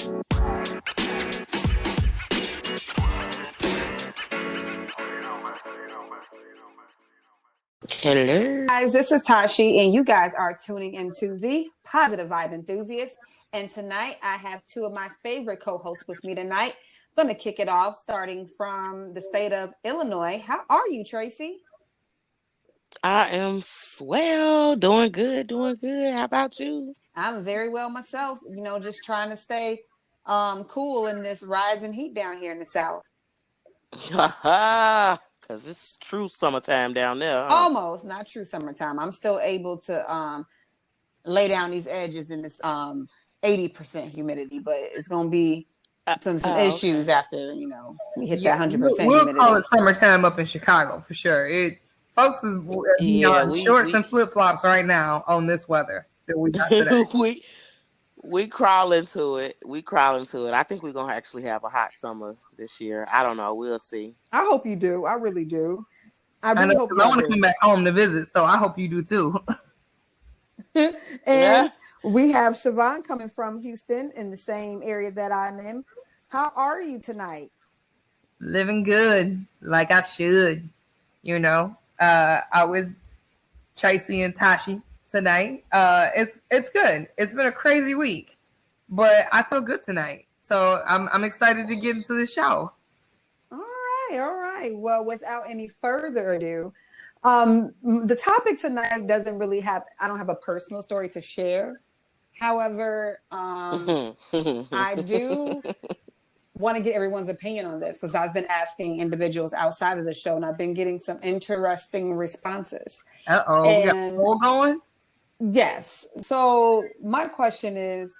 Hello. Guys, this is Tashi, and you guys are tuning into the Positive Vibe Enthusiast. And tonight, I have two of my favorite co-hosts with me tonight. I'm going to kick it off, starting from the state of Illinois. How are you, Tracy? I am swell. Doing good, doing good. How about you? I'm very well myself. Just trying to stay cool in this rising heat down here in the South. Because it's true summertime down there, huh? Almost, not true summertime. I'm still able to lay down these edges in this 80% humidity, but it's going to be some issues Okay. after, we hit that 100% we'll humidity. call it summertime up in Chicago for sure. Folks is Yeah, in shorts and flip flops right now on this weather that we got today. we crawl into it. I think we're gonna actually have a hot summer this year. I don't know. We'll see. I hope you do. I really do. I hope I want to come back home to visit, so I hope you do too. And we have Siobhan coming from Houston in the same area that I'm in. How are you tonight? Living good, like I should. I with Tracy and Tashi tonight. It's good. It's been a crazy week, but I feel good tonight. So I'm excited to get into the show. All right. Well, without any further ado, the topic tonight I don't have a personal story to share. However, I do want to get everyone's opinion on this because I've been asking individuals outside of the show and I've been getting some interesting responses. We got a poll going? Yes. So my question is,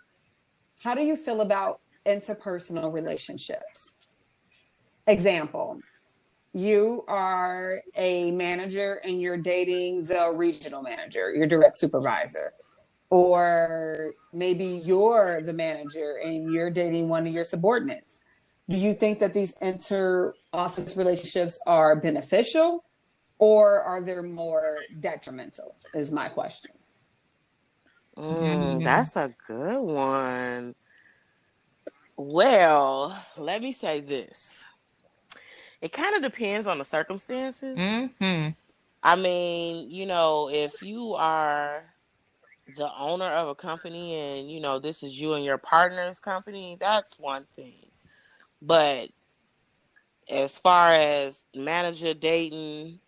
how do you feel about interpersonal relationships? Example, you are a manager and you're dating the regional manager, your direct supervisor. Or maybe you're the manager and you're dating one of your subordinates. Do you think that these inter-office relationships are beneficial or are they more detrimental is my question. That's a good one. Well, let me say this. It kind of depends on the circumstances. Mm-hmm. I mean, if you are the owner of a company and, this is you and your partner's company, that's one thing. But as far as manager dating,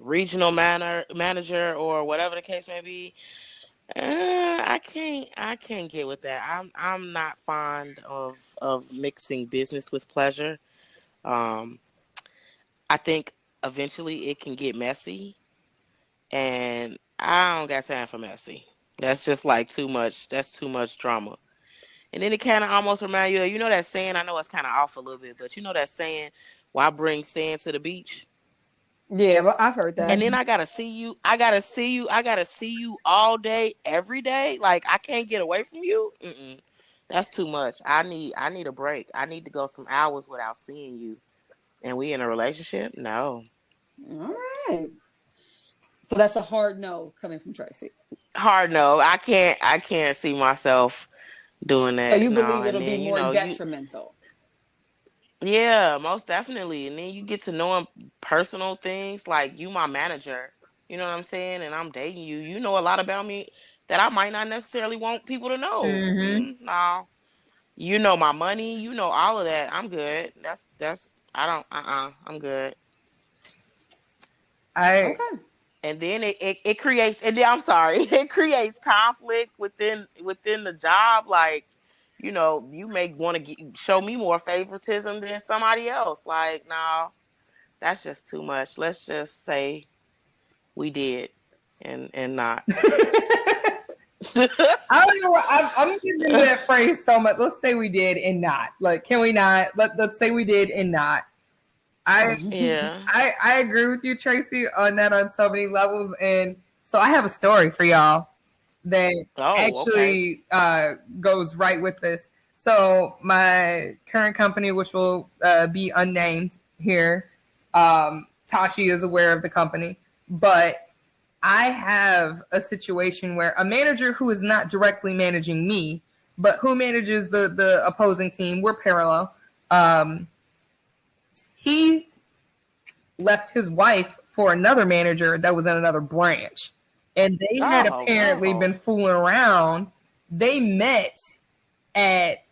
regional manager or whatever the case may be, I can't get with that. I'm not fond of mixing business with pleasure. I think eventually it can get messy, and I don't got time for messy. That's just like too much. That's too much drama. And then it kind of almost reminds you of, that saying, I know it's kind of off a little bit, but that saying, why bring sand to the beach? Yeah, well, I've heard that. And then I gotta see you all day, every day. Like, I can't get away from you. That's too much. I need a break. I need to go some hours without seeing you. And we in a relationship? No. All right. So that's a hard no coming from Tracy. Hard no. I can't see myself doing that. So you believe it'll be more detrimental? Yeah, most definitely. And then you get to know personal things, like you my manager. You know what I'm saying? And I'm dating you. You know a lot about me that I might not necessarily want people to know. Mm-hmm. No. You know my money. You know all of that. I'm good. I'm good. Okay. And then it creates, and then I'm sorry, it creates conflict within the job. Like, you may want to show me more favoritism than somebody else. Like, no, that's just too much. Let's just say we did and not. I don't know. I'm using that phrase so much. Let's say we did and not. Like, can we not? Let's say we did and not. I agree with you, Tracy, on that on so many levels. And so I have a story for y'all that goes right with this. So my current company, which will be unnamed here, Tashi is aware of the company, but I have a situation where a manager who is not directly managing me but who manages the opposing team. We're parallel. He left his wife for another manager that was in another branch. And they had apparently been fooling around. They met at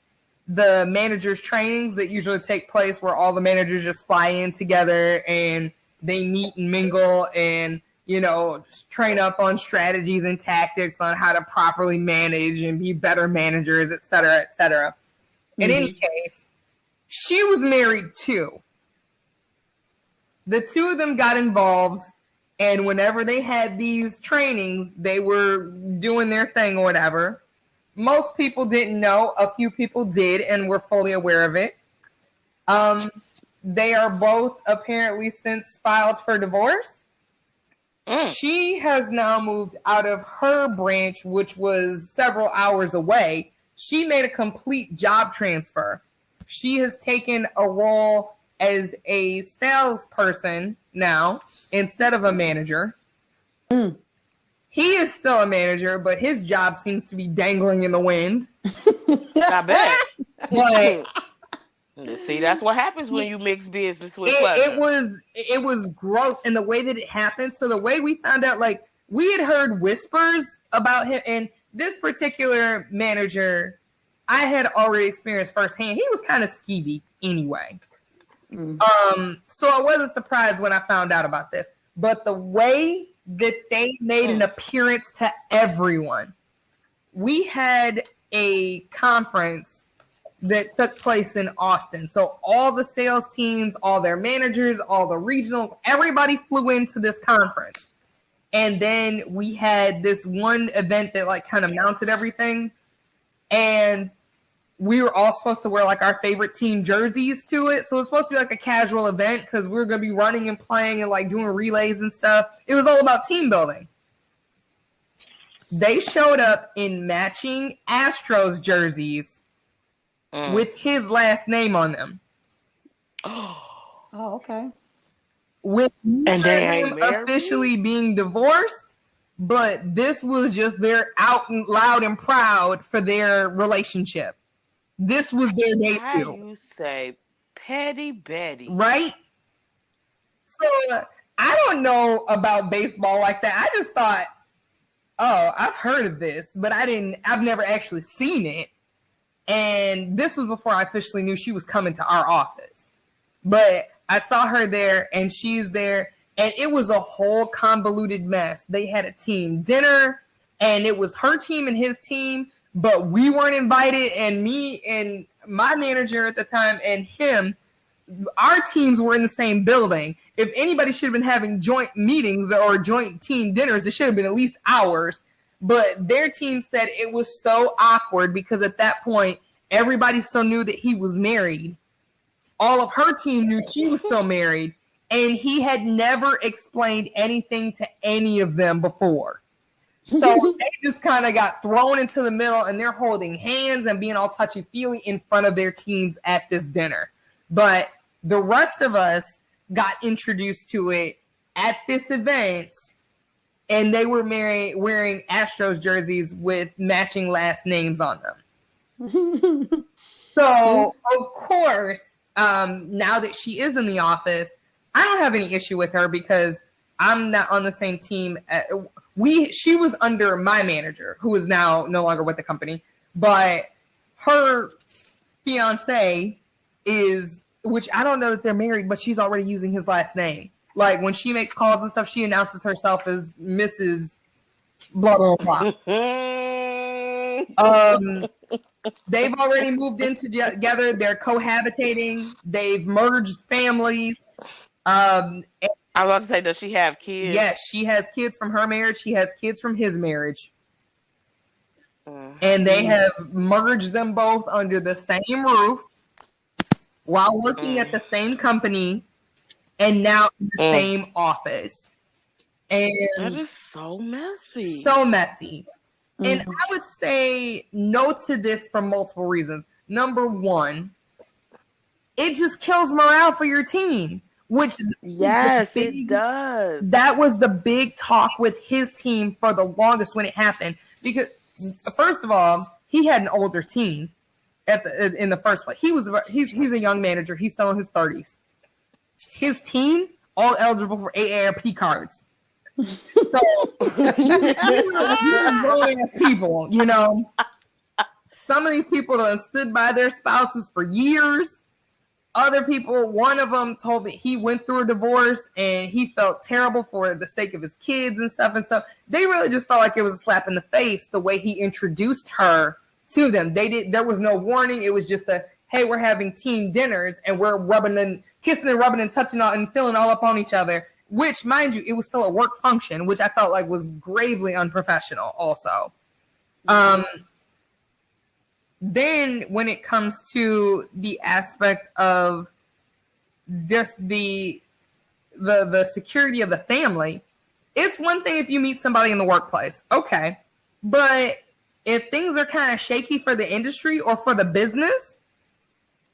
the managers' trainings that usually take place where all the managers just fly in together and they meet and mingle and, you know, train up on strategies and tactics on how to properly manage and be better managers, et cetera, et cetera. In any case, she was married too. The two of them got involved, and whenever they had these trainings, they were doing their thing or whatever. Most people didn't know. A few people did and were fully aware of it. They are both apparently since filed for divorce. She has now moved out of her branch, which was several hours away. She made a complete job transfer. She has taken a role as a salesperson now instead of a manager. He is still a manager, but his job seems to be dangling in the wind. I bet. But see, that's what happens when you mix business with pleasure. It was gross in the way that it happened. So the way we found out, like, we had heard whispers about him, and this particular manager I had already experienced firsthand. He was kind of skeevy anyway. So I wasn't surprised when I found out about this. But the way that they made an appearance to everyone, we had a conference that took place in Austin. So all the sales teams, all their managers, all the regional, everybody flew into this conference. And then we had this one event that like kind of mounted everything. And we were all supposed to wear like our favorite team jerseys to it. So it was supposed to be like a casual event because we were going to be running and playing and like doing relays and stuff. It was all about team building. They showed up in matching Astros jerseys with his last name on them. Oh, okay. With and they him officially being divorced, but this was just their out and loud and proud for their relationship. This was their debut. How you say Petty Betty? Right? So I don't know about baseball like that. I just thought, oh, I've heard of this, but I've never actually seen it. And this was before I officially knew she was coming to our office. But I saw her there and she's there, and it was a whole convoluted mess. They had a team dinner, and it was her team and his team, but we weren't invited, and me and my manager at the time and him, our teams were in the same building. If anybody should have been having joint meetings or joint team dinners, it should have been at least ours. But their team said it was so awkward because at that point, everybody still knew that he was married. All of her team knew she was still married, and he had never explained anything to any of them before. So they just kind of got thrown into the middle, and they're holding hands and being all touchy-feely in front of their teams at this dinner. But the rest of us got introduced to it at this event, and they were wearing Astros jerseys with matching last names on them. So, of course, now that she is in the office, I don't have any issue with her because I'm not on the same team. She was under my manager, who is now no longer with the company, but her fiance is, which I don't know that they're married, but she's already using his last name. Like when she makes calls and stuff, she announces herself as Mrs. Blah, blah, blah. They've already moved in together. They're cohabitating. They've merged families. I was about to say, does she have kids? Yes, she has kids from her marriage. She has kids from his marriage. And they have merged them both under the same roof while working at the same company and now in the same office. And that is so messy. So messy. And I would say no to this for multiple reasons. Number one, it just kills morale for your team. Which yes, it does. That was the big talk with his team for the longest when it happened. Because first of all, he had an older team in the first place. He's a young manager. He's still in his 30s. His team all eligible for AARP cards. So these people, you know, some of these people have stood by their spouses for years. Other people, one of them told me he went through a divorce and he felt terrible for the sake of his kids and stuff. And so they really just felt like it was a slap in the face the way he introduced her to them. There was no warning. It was just hey, we're having team dinners and we're kissing and rubbing and touching and feeling all up on each other, which, mind you, it was still a work function, which I felt like was gravely unprofessional also. Then when it comes to the aspect of just the security of the family, it's one thing if you meet somebody in the workplace, okay, but if things are kind of shaky for the industry or for the business,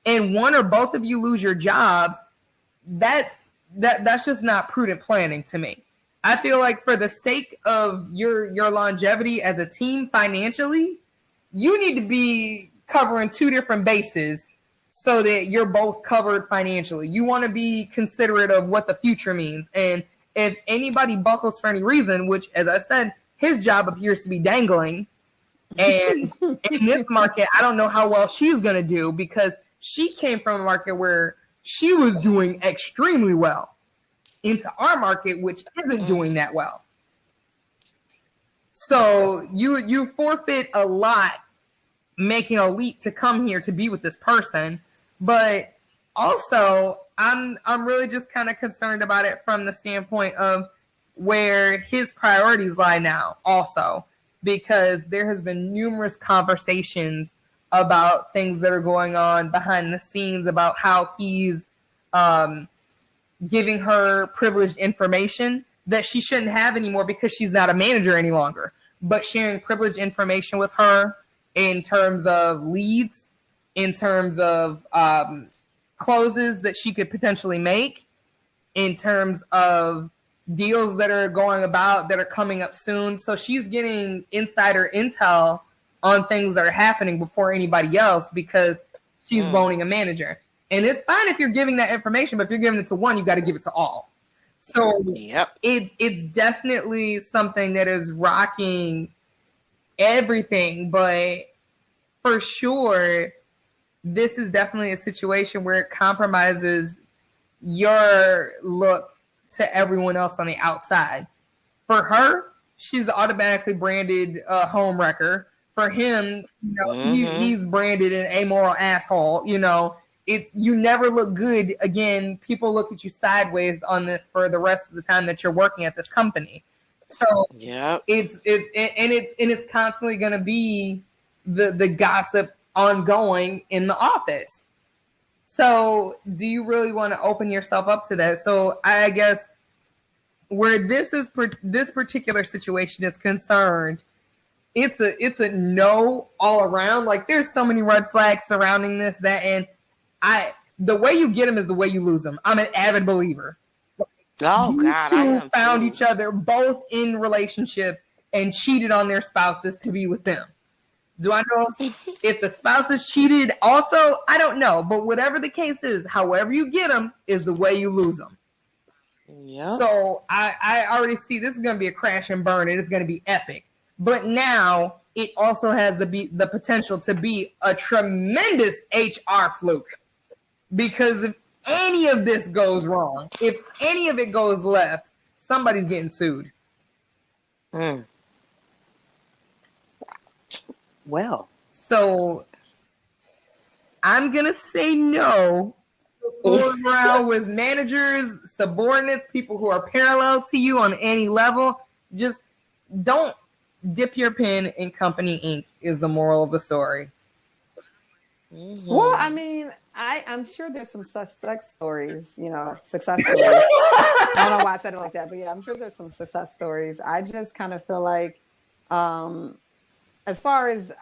and one or both of you lose your jobs, that's just not prudent planning to me. I feel like for the sake of your longevity as a team financially, you need to be covering two different bases so that you're both covered financially. You want to be considerate of what the future means. And if anybody buckles for any reason, which, as I said, his job appears to be dangling, and in this market, I don't know how well she's going to do because she came from a market where she was doing extremely well into our market, which isn't doing that well. So you forfeit a lot making a leap to come here to be with this person. But also, I'm really just kind of concerned about it from the standpoint of where his priorities lie now also, because there has been numerous conversations about things that are going on behind the scenes about how he's giving her privileged information that she shouldn't have anymore because she's not a manager any longer, but sharing privileged information with her in terms of leads, in terms of closes that she could potentially make, in terms of deals that are going about that are coming up soon. So she's getting insider intel on things that are happening before anybody else because she's loaning a manager. And it's fine if you're giving that information, but if you're giving it to one, you got to give it to all. So it's definitely something that is rocking everything, but for sure, this is definitely a situation where it compromises your look to everyone else on the outside. For her, she's automatically branded a home wrecker. For him, you know, he's branded an amoral asshole. You know, you never look good. Again, people look at you sideways on this for the rest of the time that you're working at this company. So it's constantly going to be the gossip ongoing in the office. So do you really want to open yourself up to that? So I guess where this particular situation is concerned, it's a no all around. Like there's so many red flags surrounding this, that, and the way you get them is the way you lose them. I'm an avid believer. Oh These God, two I am found too. each other both in relationships and cheated on their spouses to be with them. Do I know if the spouses cheated also? I don't know. But whatever the case is, however you get them is the way you lose them. Yeah. So I already see this is going to be a crash and burn. It is going to be epic. But now it also has the potential to be a tremendous HR fluke. Because if any of this goes wrong, if any of it goes left, somebody's getting sued. Well. So I'm going to say no. Fooling around with managers, subordinates, people who are parallel to you on any level. Just don't dip your pen in company ink is the moral of the story. Well, I mean, I'm sure there's some success stories, success stories. I don't know why I said it like that, but yeah, I'm sure there's some success stories. I just kind of feel like, as far as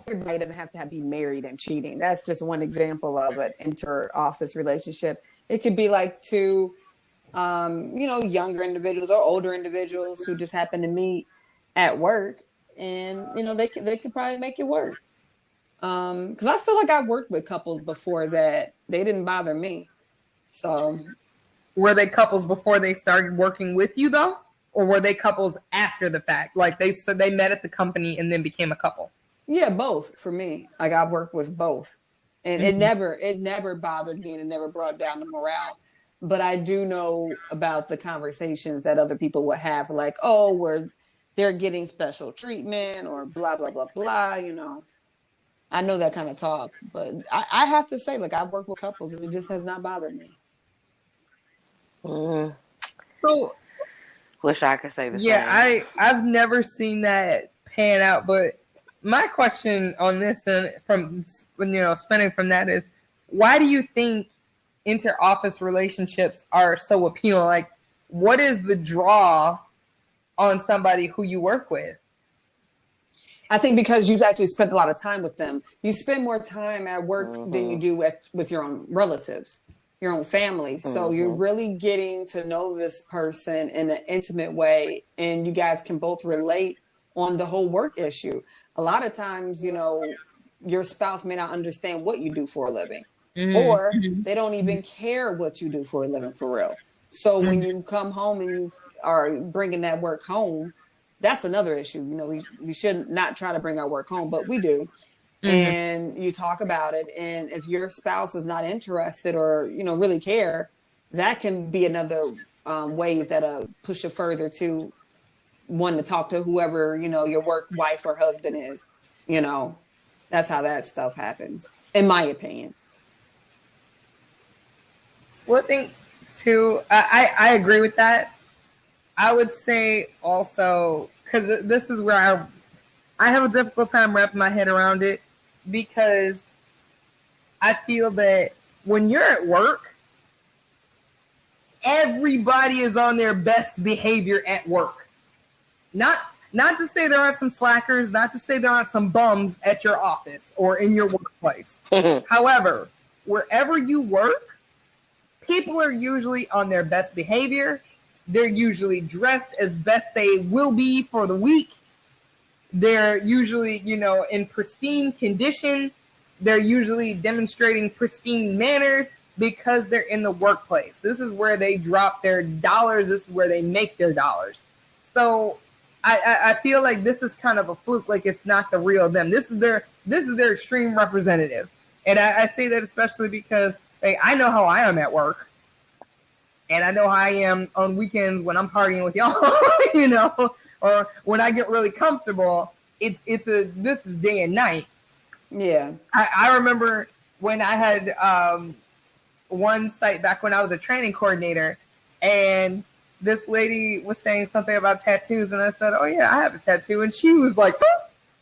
everybody doesn't have to be married and cheating. That's just one example of an inter-office relationship. It could be like two, younger individuals or older individuals who just happen to meet at work. and they could probably make it work. Because I feel like I worked with couples before that they didn't bother me. So Were they couples before they started working with you though, or were they couples after the fact? Like they met at the company and then became a couple. yeah, both for me. Like I worked with both, and it never bothered me, and it never brought down the morale. But I do know about the conversations that other people would have, like, oh, where they're getting special treatment or blah blah blah blah. I know that kind of talk, but I have to say, like, I've worked with couples, and it just has not bothered me. Mm, So wish I could say the yeah, same. I've never seen that pan out. But my question on this, and from spinning from that, is why do you think inter-office relationships are so appealing? Like, what is the draw on somebody who you work with? I think because you've actually spent a lot of time with them. You spend more time at work than you do with your own relatives, your own family. So you're really getting to know this person in an intimate way, and you guys can both relate on the whole work issue. A lot of times, your spouse may not understand what you do for a living, or they don't even care what you do for a living for real. So when you come home and you are bringing that work home, that's another issue. We should not try to bring our work home, but we do. And you talk about it. And if your spouse is not interested or, really care, that can be another wave that'll push you further to want to talk to whoever, your work wife or husband is. That's how that stuff happens, in my opinion. Well, I think too, I agree with that. I would say also, because this is where I have a difficult time wrapping my head around it, because I feel that when you're at work, everybody is on their best behavior at work. Not to say there aren't some slackers, not to say there aren't some bums at your office or in your workplace. However, wherever you work, people are usually on their best behavior. They're usually dressed as best they will be for the week. They're usually, in pristine condition. They're usually demonstrating pristine manners because they're in the workplace. This is where they drop their dollars. This is where they make their dollars. So I feel like this is kind of a fluke. Like, it's not the real them. This is their extreme representative. And I say that especially because I know how I am at work. And I know how I am on weekends when I'm partying with y'all, or when I get really comfortable. This is day and night. Yeah. I remember when I had one site back when I was a training coordinator, and this lady was saying something about tattoos, and I said, "Oh yeah, I have a tattoo," and she was like,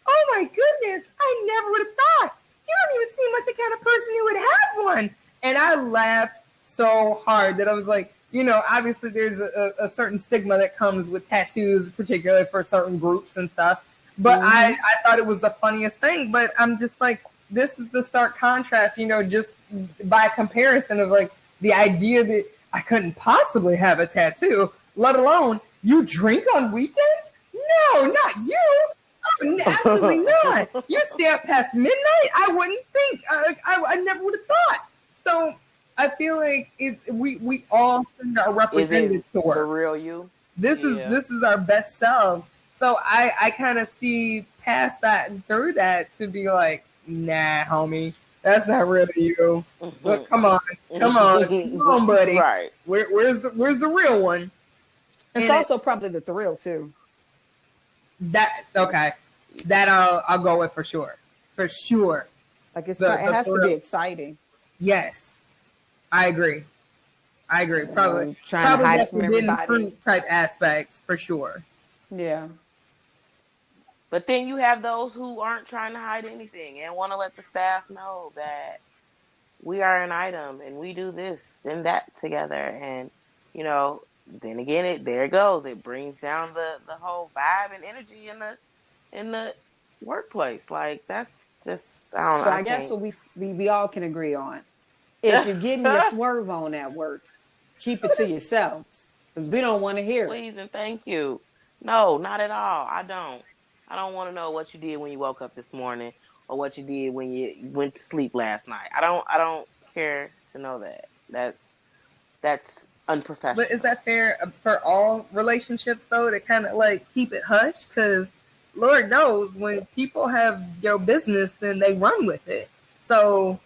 "Oh my goodness, I never would have thought. You don't even seem like the kind of person who would have one." And I laughed so hard that I was like, obviously there's a certain stigma that comes with tattoos, particularly for certain groups and stuff. But I thought it was the funniest thing. But I'm just like, this is the stark contrast, just by comparison of like the idea that I couldn't possibly have a tattoo, let alone you drink on weekends? No, not you. Oh, absolutely not. You stay up past midnight? I wouldn't think. I never would have thought. So I feel like we all send our representatives to work. The real you. This is our best selves. So I kind of see past that and through that to be like, nah, homie, that's not really you. Look, come on, buddy. Right. Where's the real one? It's also probably the thrill too. That I'll go with for sure. Like it has to be exciting. Yes, I agree. Probably trying to hide it from everybody. Type aspects for sure. Yeah. But then you have those who aren't trying to hide anything and want to let the staff know that we are an item and we do this and that together. And, then again, there it goes. It brings down the whole vibe and energy in the workplace. Like, that's just, I don't know. So I guess what we all can agree on. If you're getting your swerve on at work, keep it to yourselves, because we don't want to hear it. Please and thank you. No, not at all. I don't. I don't want to know what you did when you woke up this morning or what you did when you went to sleep last night. I don't care to know that. That's But is unprofessional. that fair for all relationships though, to kind of like keep it hush? Because Lord knows when people have your business, then they run with it. So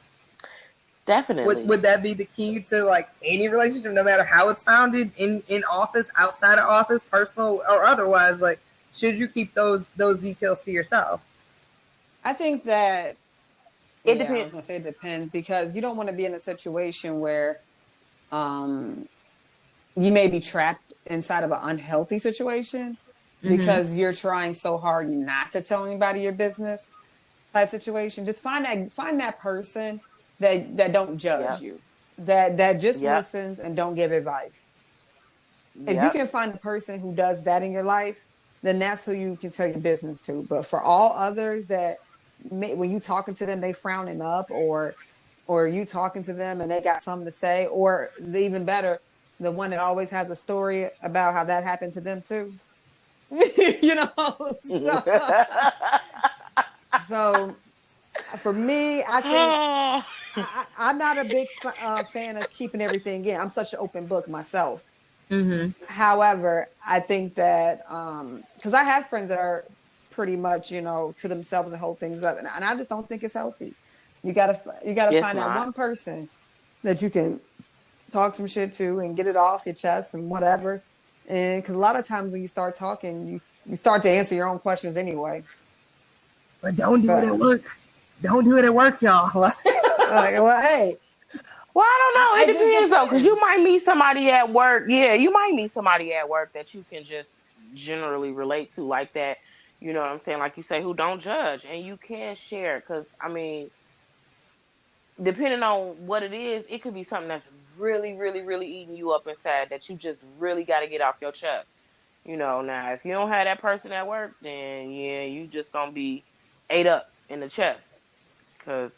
Definitely. would that be the key to like any relationship, no matter how it's founded, in office, outside of office, personal or otherwise? Like, should you keep those details to yourself? I think that, It yeah, I was depends. gonna say it depends, because you don't want to be in a situation where um you may be trapped inside of an unhealthy situation Mm-hmm. because you're trying so hard not to tell anybody your business type situation. Just find that person that don't judge Yep. you, that just Yep. listens and don't give advice. If you Yep. can find a person who does that in your life, then that's who you can tell your business to. But for all others that when you talking to them, they frowning up, or you talking to them and they got something to say, or even better, the one that always has a story about how that happened to them too. you know, so, so for me, I think I'm not a big fan of keeping everything in. I'm such an open book myself. Mm-hmm. However, I think that because I have friends that are pretty much, to themselves and hold things up, and I just don't think it's healthy. You gotta It's find that not. one person that you can talk some shit to and get it off your chest and whatever. And because a lot of times when you start talking, you start to answer your own questions anyway. But don't do it But at work. Don't do it at work, y'all. well, hey, Well, I don't know. it It just depends though, because you depends. might meet somebody at work. Yeah, you might meet somebody at work that you can just generally relate to like that. You know what I'm saying? Like you say, who don't judge, and you can share. Because I mean, depending on what it is, it could be something that's really, really, really eating you up inside that you just really got to get off your chest. Now if you don't have that person at work, then yeah, you just gonna be ate up in the chest because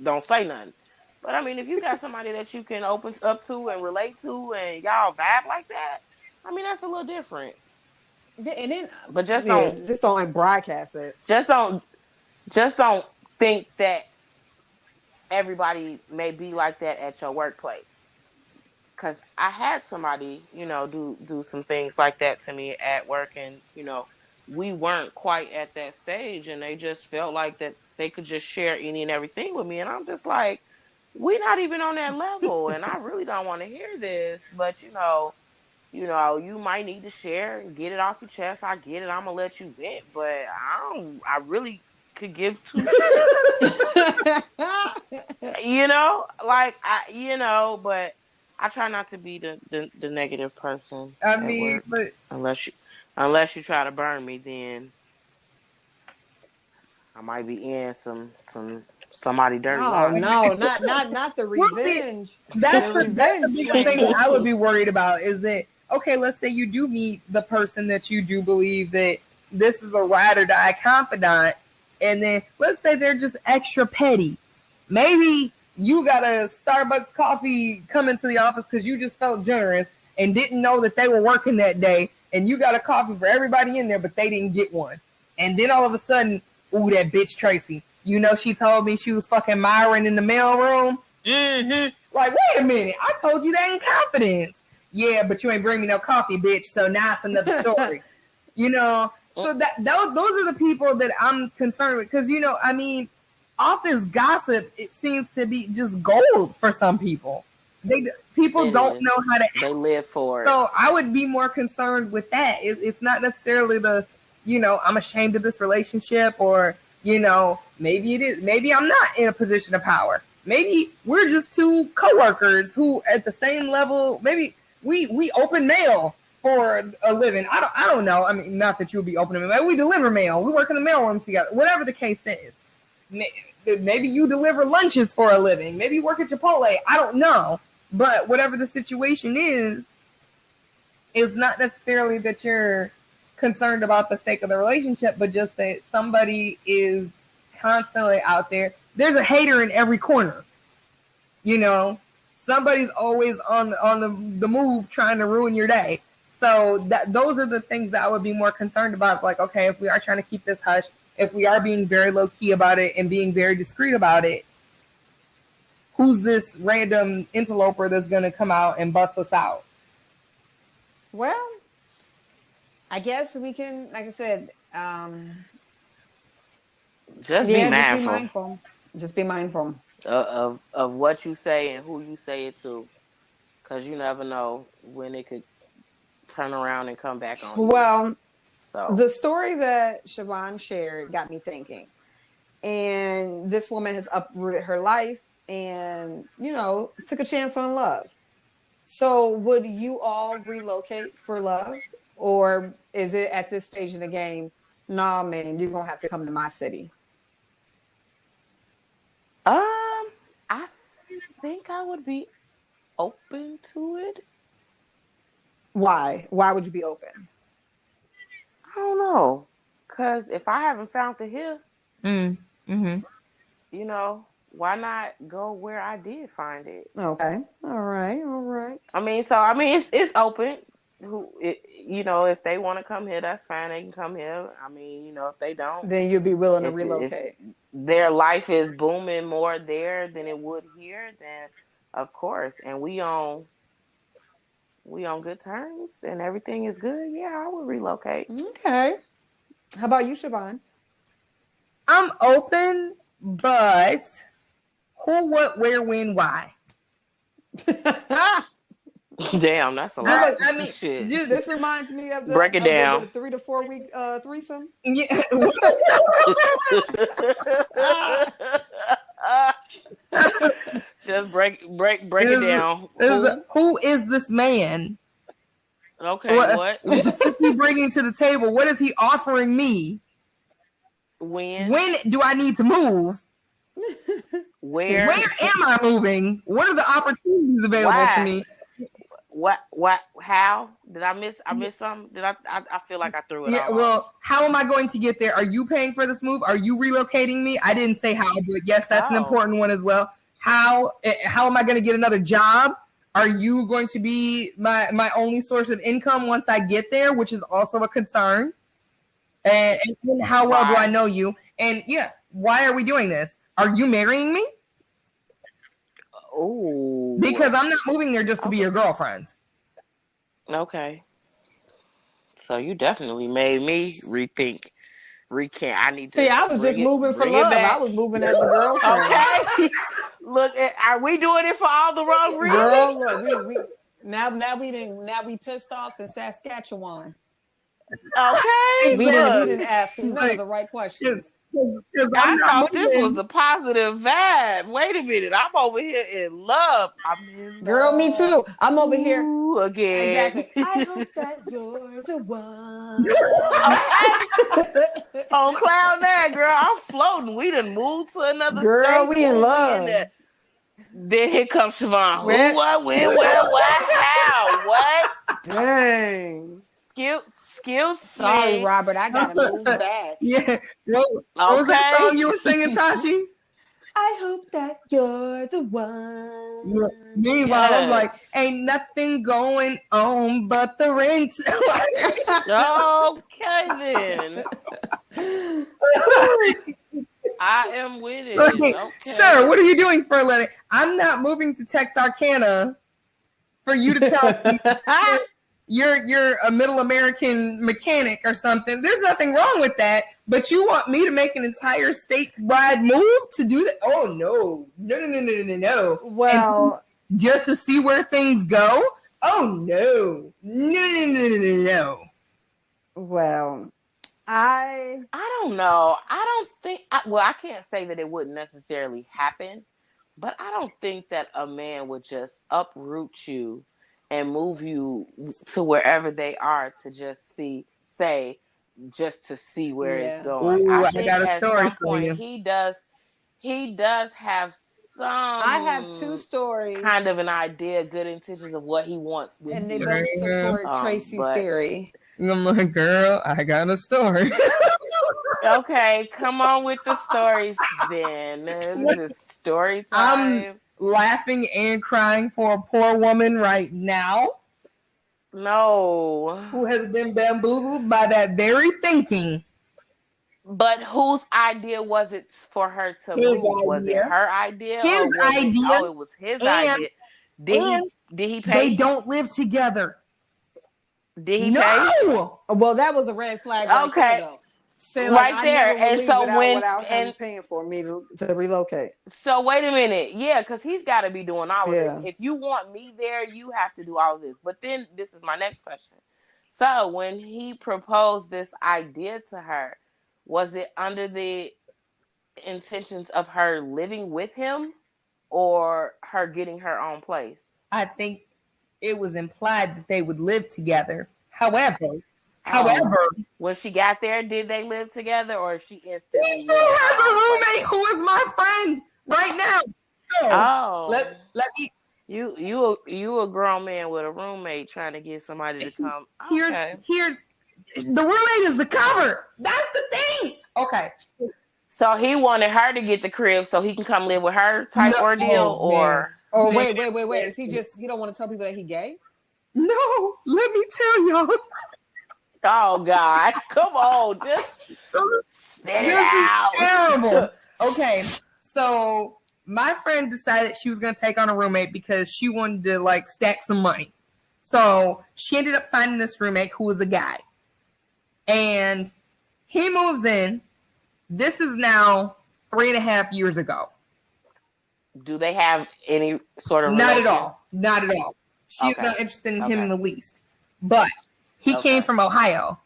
don't say nothing. But I mean, if you got somebody that you can open up to and relate to, and y'all vibe like that, I mean that's a little different. Yeah, and then But yeah, just don't like broadcast it. just don't, just don't think that everybody may be like that at your workplace. Cause I had somebody, do some things like that to me at work, and we weren't quite at that stage, and they just felt like that they could just share any and everything with me, and I'm just like, we're not even on that level, and I really don't want to hear this, but you might need to share and get it off your chest. I get it. I'm gonna let you vent, but I don't. I really could give two shits. Like but I try not to be the negative person I at mean, work but unless you try to burn me, then I might be in somebody dirty Oh laundry. no, not the we'll see. revenge. That's The the revenge biggest thing that slander. I would be worried about is that, okay, let's say you do meet the person that you do believe that this is a ride or die confidant, and then let's say they're just extra petty. Maybe you got a Starbucks coffee coming to the office because you just felt generous and didn't know that they were working that day, and you got a coffee for everybody in there, but they didn't get one. And then all of a sudden, ooh, that bitch Tracy. She told me she was fucking Myron in the mailroom. Mm-hmm. Like, wait a minute. I told you that in confidence. Yeah, but you ain't bring me no coffee, bitch. So now it's another story. So those are the people that I'm concerned with. Because, I mean, office gossip, it seems to be just gold for some people. People It don't is. know how to They live for it. so I would be more concerned with that. It's not necessarily I'm ashamed of this relationship, or, maybe it is. Maybe I'm not in a position of power. Maybe we're just two coworkers who at the same level, maybe we open mail for a living. I don't know. I mean, not that you would be opening mail. We deliver mail. We work in the mailroom together. Whatever the case is. Maybe you deliver lunches for a living. Maybe you work at Chipotle. I don't know. But whatever the situation is, it's not necessarily that you're concerned about the sake of the relationship, but just that somebody is constantly out there. There's a hater in every corner. Somebody's always on the move trying to ruin your day. So those are the things that I would be more concerned about. Like, okay, if we are trying to keep this hush, if we are being very low key about it and being very discreet about it, who's this random interloper that's going to come out and bust us out? Well, I guess we can, like I said, Just be mindful. Just be mindful. Just be mindful of what you say and who you say it to, because you never know when it could turn around and come back on you. Well, so the story that Siobhan shared got me thinking. And this woman has uprooted her life and, took a chance on love. So would you all relocate for love? Or is it at this stage in the game, nah, man, you're going to have to come to my city? I think I would be open to it. Why? Why would you be open? I don't know. Because if I haven't found it here, why not go where I did find it? Okay. All right. I mean, it's open. If they want to come here, that's fine. They can come here. I mean, if they don't, then you'll be willing to relocate. If their life is booming more there than it would here, then of course. And we on good terms and everything is good. Yeah, I would relocate. Okay. How about you, Siobhan? I'm open, but who, what, where, when, why? Damn, that's a lot. I mean, shit. This reminds me of break it down. The 3 to 4 week threesome. Yeah. Just break it down. Who is this man? Okay, what is he bringing to the table? What is he offering me? When do I need to move? Where am I moving? What are the opportunities available to me? What? How did I miss? I missed something. Did I feel like I threw it all well, off. How am I going to get there? Are you paying for this move? Are you relocating me? I didn't say how, but yes, that's an important one as well. How am I going to get another job? Are you going to be my only source of income once I get there, which is also a concern? And how well do I know you? And why are we doing this? Are you marrying me? Oh, because I'm not moving there just to be your girlfriend. Okay. So you definitely made me recant. I need to. See, I was just moving for love. I was moving as a girlfriend. Okay. Look, are we doing it for all the wrong reasons? Girl, look, we now we pissed off in Saskatchewan. Okay. We didn't ask none of the right questions. I thought this was the positive vibe. Wait a minute, I'm over here in love. Girl, me too. I'm over here again. Exactly. I hope that you're the one. On cloud nine, girl. I'm floating. We done moved to another state. Girl, we in love. Then here comes Siobhan. Who, what, when, where, what, how, what? Dang. Skills. Sorry, Robert. I gotta move back. Yeah. What was that song you were singing, Tashi? I hope that you're the one. Meanwhile, I'm like, ain't nothing going on but the rent. Okay, then. I am with it. Okay. Sir, what are you doing for a living? I'm not moving to Texarkana for you to tell me you're a middle American mechanic or something. There's nothing wrong with that. But you want me to make an entire statewide move to do that? Oh, no. No. Well, and just to see where things go? Oh, no. No. Well, I don't know. I don't think, I can't say that it wouldn't necessarily happen, but I don't think that a man would just uproot you and move you to wherever they are to just to see where it's going. Ooh, I think got a at story some point he does have some. I have two stories. Kind of an idea, good intentions of what he wants with and they you. both support Tracy's theory. I'm like, girl, I got a story. Okay, come on with the stories then. This is story time. I'm laughing and crying for a poor woman right now. No. who has been bamboozled by that very thinking. But whose idea was it for her to His move? Was it idea. her idea His or was it? idea. Oh, it was his And idea. Did and he they pay? don't live together. Did he pay? No. Well, that was a red flag right there, Okay, though. Say like right I there. never would And leave so without him paying for me to relocate. so wait a minute, yeah, because he's got to be doing all of this. Yeah. If you want me there, you have to do all of this. But then this is my next question. So when he proposed this idea to her, was it under the intentions of her living with him or her getting her own place? I think it was implied that they would live together. However, when she got there, did they live together or she he instantly still has a roommate who is my friend right now. So let me. You a grown man with a roommate trying to get somebody to come. Okay. Here's the roommate is the cover. That's the thing. Okay. So he wanted her to get the crib so he can come live with her type ordeal, or wait. Is he don't want to tell people that he gay? No, let me tell y'all. Oh God, come on, just spit it out. Terrible. Okay, so my friend decided she was going to take on a roommate because she wanted to like stack some money. So she ended up finding this roommate who was a guy, and he moves in. This is now 3.5 years ago. Do they have any sort of Not at all. She's not interested in him in the least. But he came from Ohio.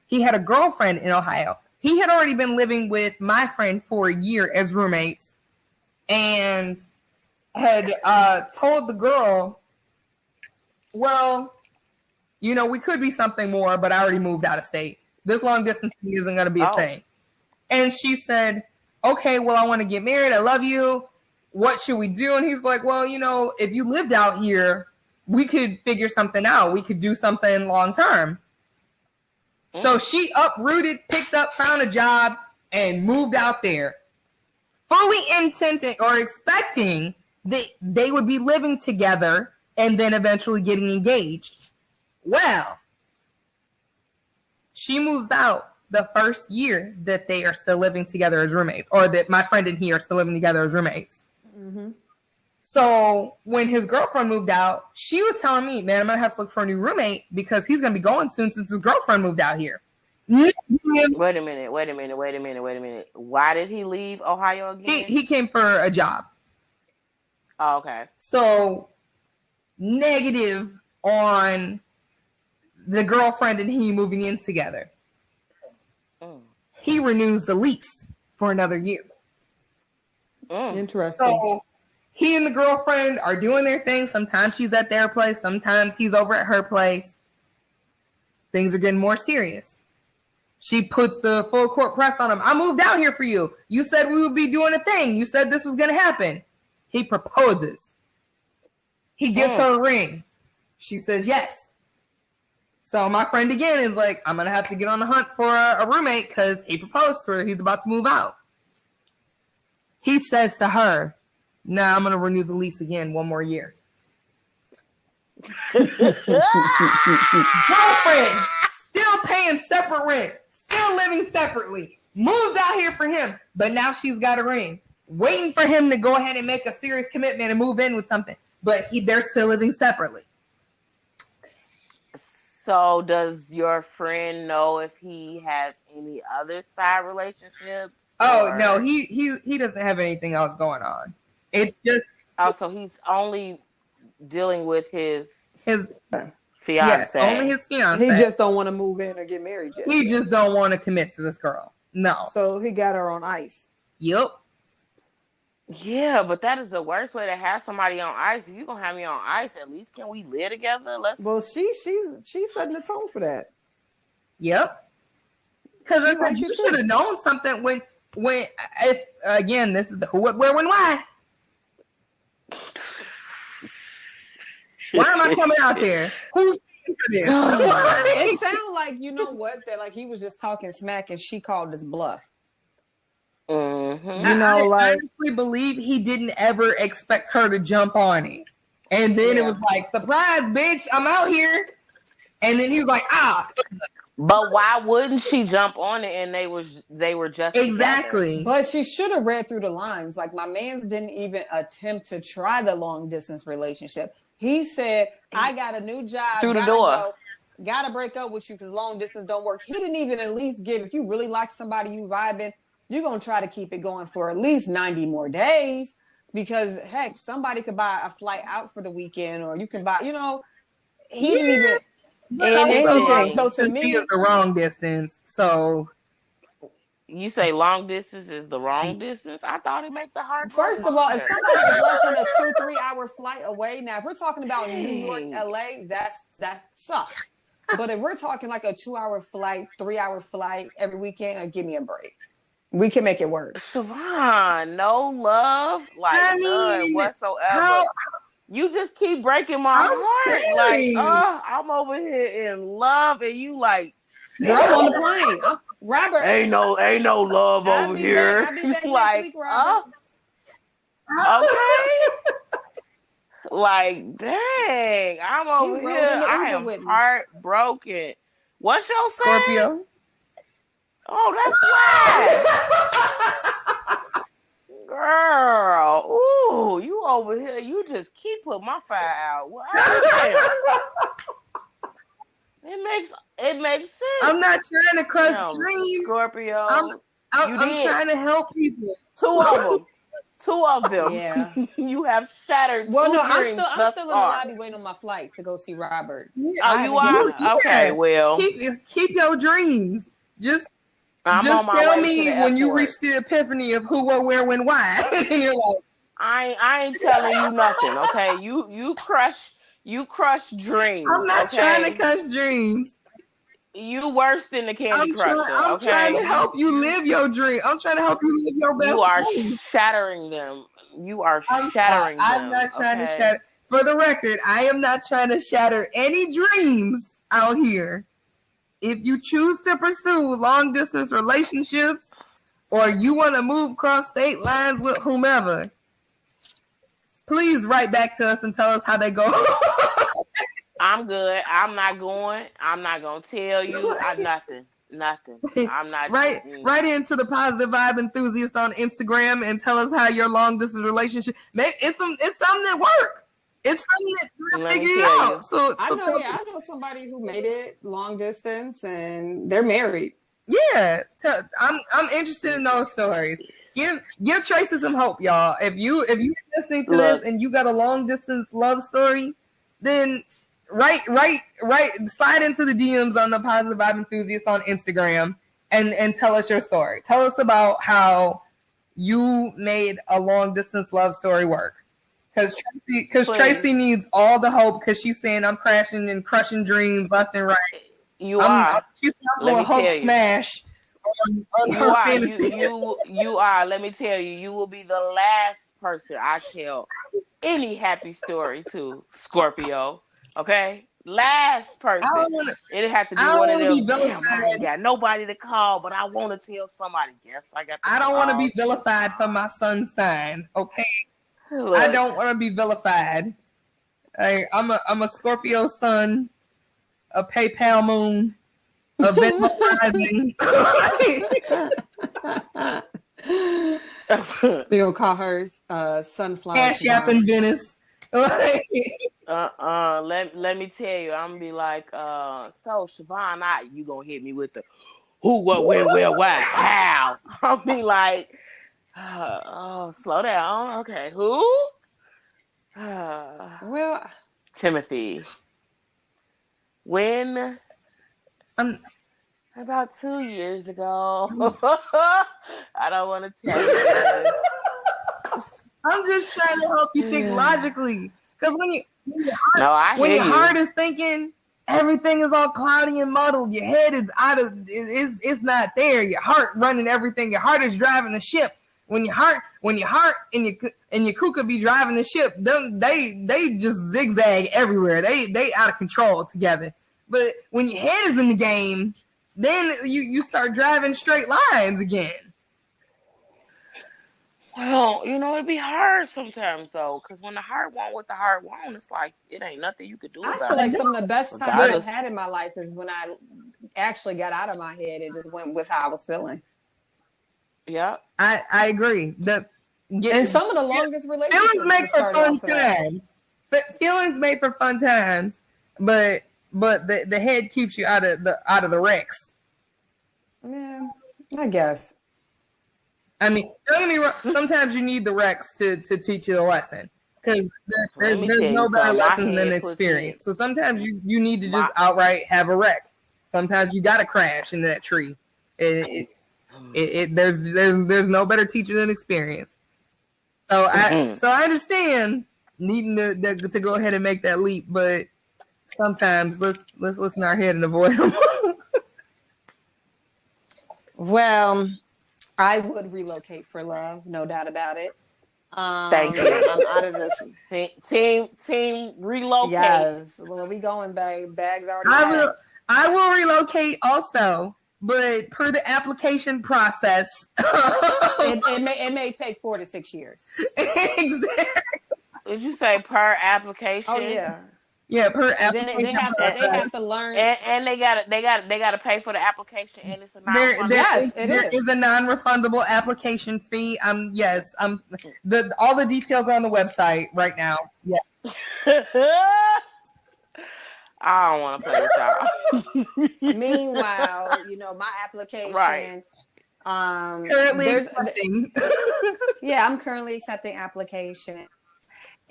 He had a girlfriend in Ohio. He had already been living with my friend for a year as roommates and had told the girl, well, you know, we could be something more, but I already moved out of state. This long distance thing isn't going to be a thing. And she said, okay, well, I want to get married. I love you. What should we do? And he's like, well, you know, if you lived out here, we could figure something out. We could do something long term. So she uprooted, picked up, found a job, and moved out there, fully intending or expecting that they would be living together and then eventually getting engaged. Well, she moves out the first year that they are still living together as roommates, or that my friend and he are still living together as roommates. Mm-hmm. So when his girlfriend moved out, she was telling me, man, I'm going to have to look for a new roommate because he's going to be going soon since his girlfriend moved out here. Wait a minute. Why did he leave Ohio again? He came for a job. Oh, okay. So negative on the girlfriend and he moving in together. He renews the lease for another year. Interesting. So he and the girlfriend are doing their thing. Sometimes she's at their place. Sometimes he's over at her place. Things are getting more serious. She puts the full court press on him. I moved out here for you. You said we would be doing a thing. You said this was going to happen. He proposes. He gives her a ring. She says yes. So my friend again is like, I'm going to have to get on the hunt for a roommate because he proposed to her. He's about to move out. He says to her, nah, I'm going to renew the lease again one more year. Girlfriend, still paying separate rent, still living separately, moves out here for him, but now she's got a ring, waiting for him to go ahead and make a serious commitment and move in with something, but they're still living separately. So does your friend know if he has any other side relationships? Oh, no, he doesn't have anything else going on. It's just... Oh, so he's only dealing with his fiance. Yes, only his fiance. He just don't want to move in or get married yet. He just don't want to commit to this girl. No. So he got her on ice. Yep. Yeah, but that is the worst way to have somebody on ice. If you're gonna have me on ice, at least can we live together? Well, she's setting the tone for that. Yep. Because you should have known something when if again, this is the who, what, where, when, why. Why am I coming out there? Who's for this? It sounds like, you know what, that like he was just talking smack and she called his bluff. Mm-hmm. You know, I honestly believe he didn't ever expect her to jump on it. And then it was like, surprise, bitch, I'm out here. And then he was like, But why wouldn't she jump on it and they were just exactly. together? But she should have read through the lines. Like, my man didn't even attempt to try the long distance relationship. He said, I got a new job, Through the gotta door. go, gotta break up with you because long distance don't work. He didn't even at least give, if you really like somebody you vibing, you're gonna try to keep it going for at least 90 more days. Because heck, somebody could buy a flight out for the weekend, or you can buy, he didn't even anything. So to me, it's the wrong distance. So you say long distance is the wrong distance? I thought it made the heart. First of all, if somebody is less than a 2-3 hour flight away, now if we're talking about New York, LA, that sucks. But if we're talking like a 2-hour flight, 3-hour flight every weekend, give me a break. We can make it work. Siobhan, no love, like none whatsoever. You just keep breaking my heart. Like, I'm over here in love, and you like, girl, I'm on the plane. Robert, ain't no love over here. I'll be back like, next week, Robert. Okay. Like, dang, I'm over here. I am heartbroken. What's your sign? Scorpio. Oh, that's why. Girl, ooh, you over here. You just keep putting my fire out. Well, it makes sense. I'm not trying to crush dreams, Scorpio. I'm trying to help people. Two of them. Yeah. You have shattered. Well, no, I'm still in the lobby waiting on my flight to go see Robert. Oh, you are? Okay, well, keep your dreams. Just on my tell way me to the when you airport. reach the epiphany of who, what, where, when, why. And you're like, I ain't telling you nothing. Okay, you crush dreams. I'm not trying to crush dreams. You worse than the Candy Crusher. I'm trying to help you live your dream. I'm trying to help you live your best. You are shattering them. You are shattering them. I'm not trying to shatter. For the record, I am not trying to shatter any dreams out here. If you choose to pursue long distance relationships, or you want to move across state lines with whomever, please write back to us and tell us how they go. I'm good. I'm not going. I'm not gonna tell you. Nothing. I'm not. Write into the Positive Vibe Enthusiast on Instagram and tell us how your long distance relationship. Maybe it's something that work. It's something that figure it out. So I know somebody who made it long distance and they're married. Yeah, I'm interested in those stories. Give Tracy some hope, y'all. If you're listening to this and you got a long distance love story, then slide into the DMs on the Positive Vibe Enthusiast on Instagram and tell us your story. Tell us about how you made a long distance love story work. Because Tracy needs all the hope, because she's saying I'm crashing and crushing dreams left and right. She's going to hope smash on her fantasy. You are. Let me tell you, you will be the last person I tell any happy story to, Scorpio. Okay? Last person. It'd have to be one of them. Damn, I ain't got nobody to call, but I want to tell somebody. Yes, I don't want to be vilified for my sun sign. Okay? Look. I don't want to be vilified. I'm a Scorpio sun, a PayPal moon, a Venmo rising. We're gonna call her sunflower. Cash App in Venice. Let me tell you, I'm gonna be like, so Siobhan, you gonna hit me with the who, what, when, where, why, how? I'll be like, slow down. Okay, who? Well, Timothy. When? About 2 years ago. I don't want to tell you. I'm just trying to help you think logically. Because when your heart is thinking, everything is all cloudy and muddled. Your head is it's not there. Your heart running everything. Your heart is driving the ship. When your heart and your kuka be driving the ship, they just zigzag everywhere. They out of control together. But when your head is in the game, then you start driving straight lines again. Well, it'd be hard sometimes though, because when the heart want what the heart want, it's like it ain't nothing you could do I feel about like it, some of the best times I've regardless. had in my life is when I actually got out of my head and just went with how I was feeling. Yeah, I agree. And some of the longest feelings relationships make have for started fun off of that. times. But feelings made for fun times, but the head keeps you out of the wrecks. Yeah, I guess. I mean, don't get me wrong. Sometimes you need the wrecks to teach you the lesson, because let me there's tell you no better something. My lessons than head puts me experience. So sometimes you need to my just outright have a wreck. Sometimes you got to crash into that tree. There's no better teacher than experience. So I understand needing to go ahead and make that leap, but sometimes let's listen our head and avoid them. Well, I would relocate for love, no doubt about it. Thank you. I'm out of this. Team relocate. Yes, where we going, babe? Bags already packed. I will relocate also, but per the application process, it may take 4 to 6 years. Exactly. Did you say per application? Oh yeah. Yeah, per And application. then they have to learn. And they gotta pay for the application, and it's a non-refundable. Yes, there is a non-refundable application fee. All the details are on the website right now. Yeah. I don't want to play with y'all. Meanwhile, my application. Right. Currently accepting. Yeah, I'm currently accepting application.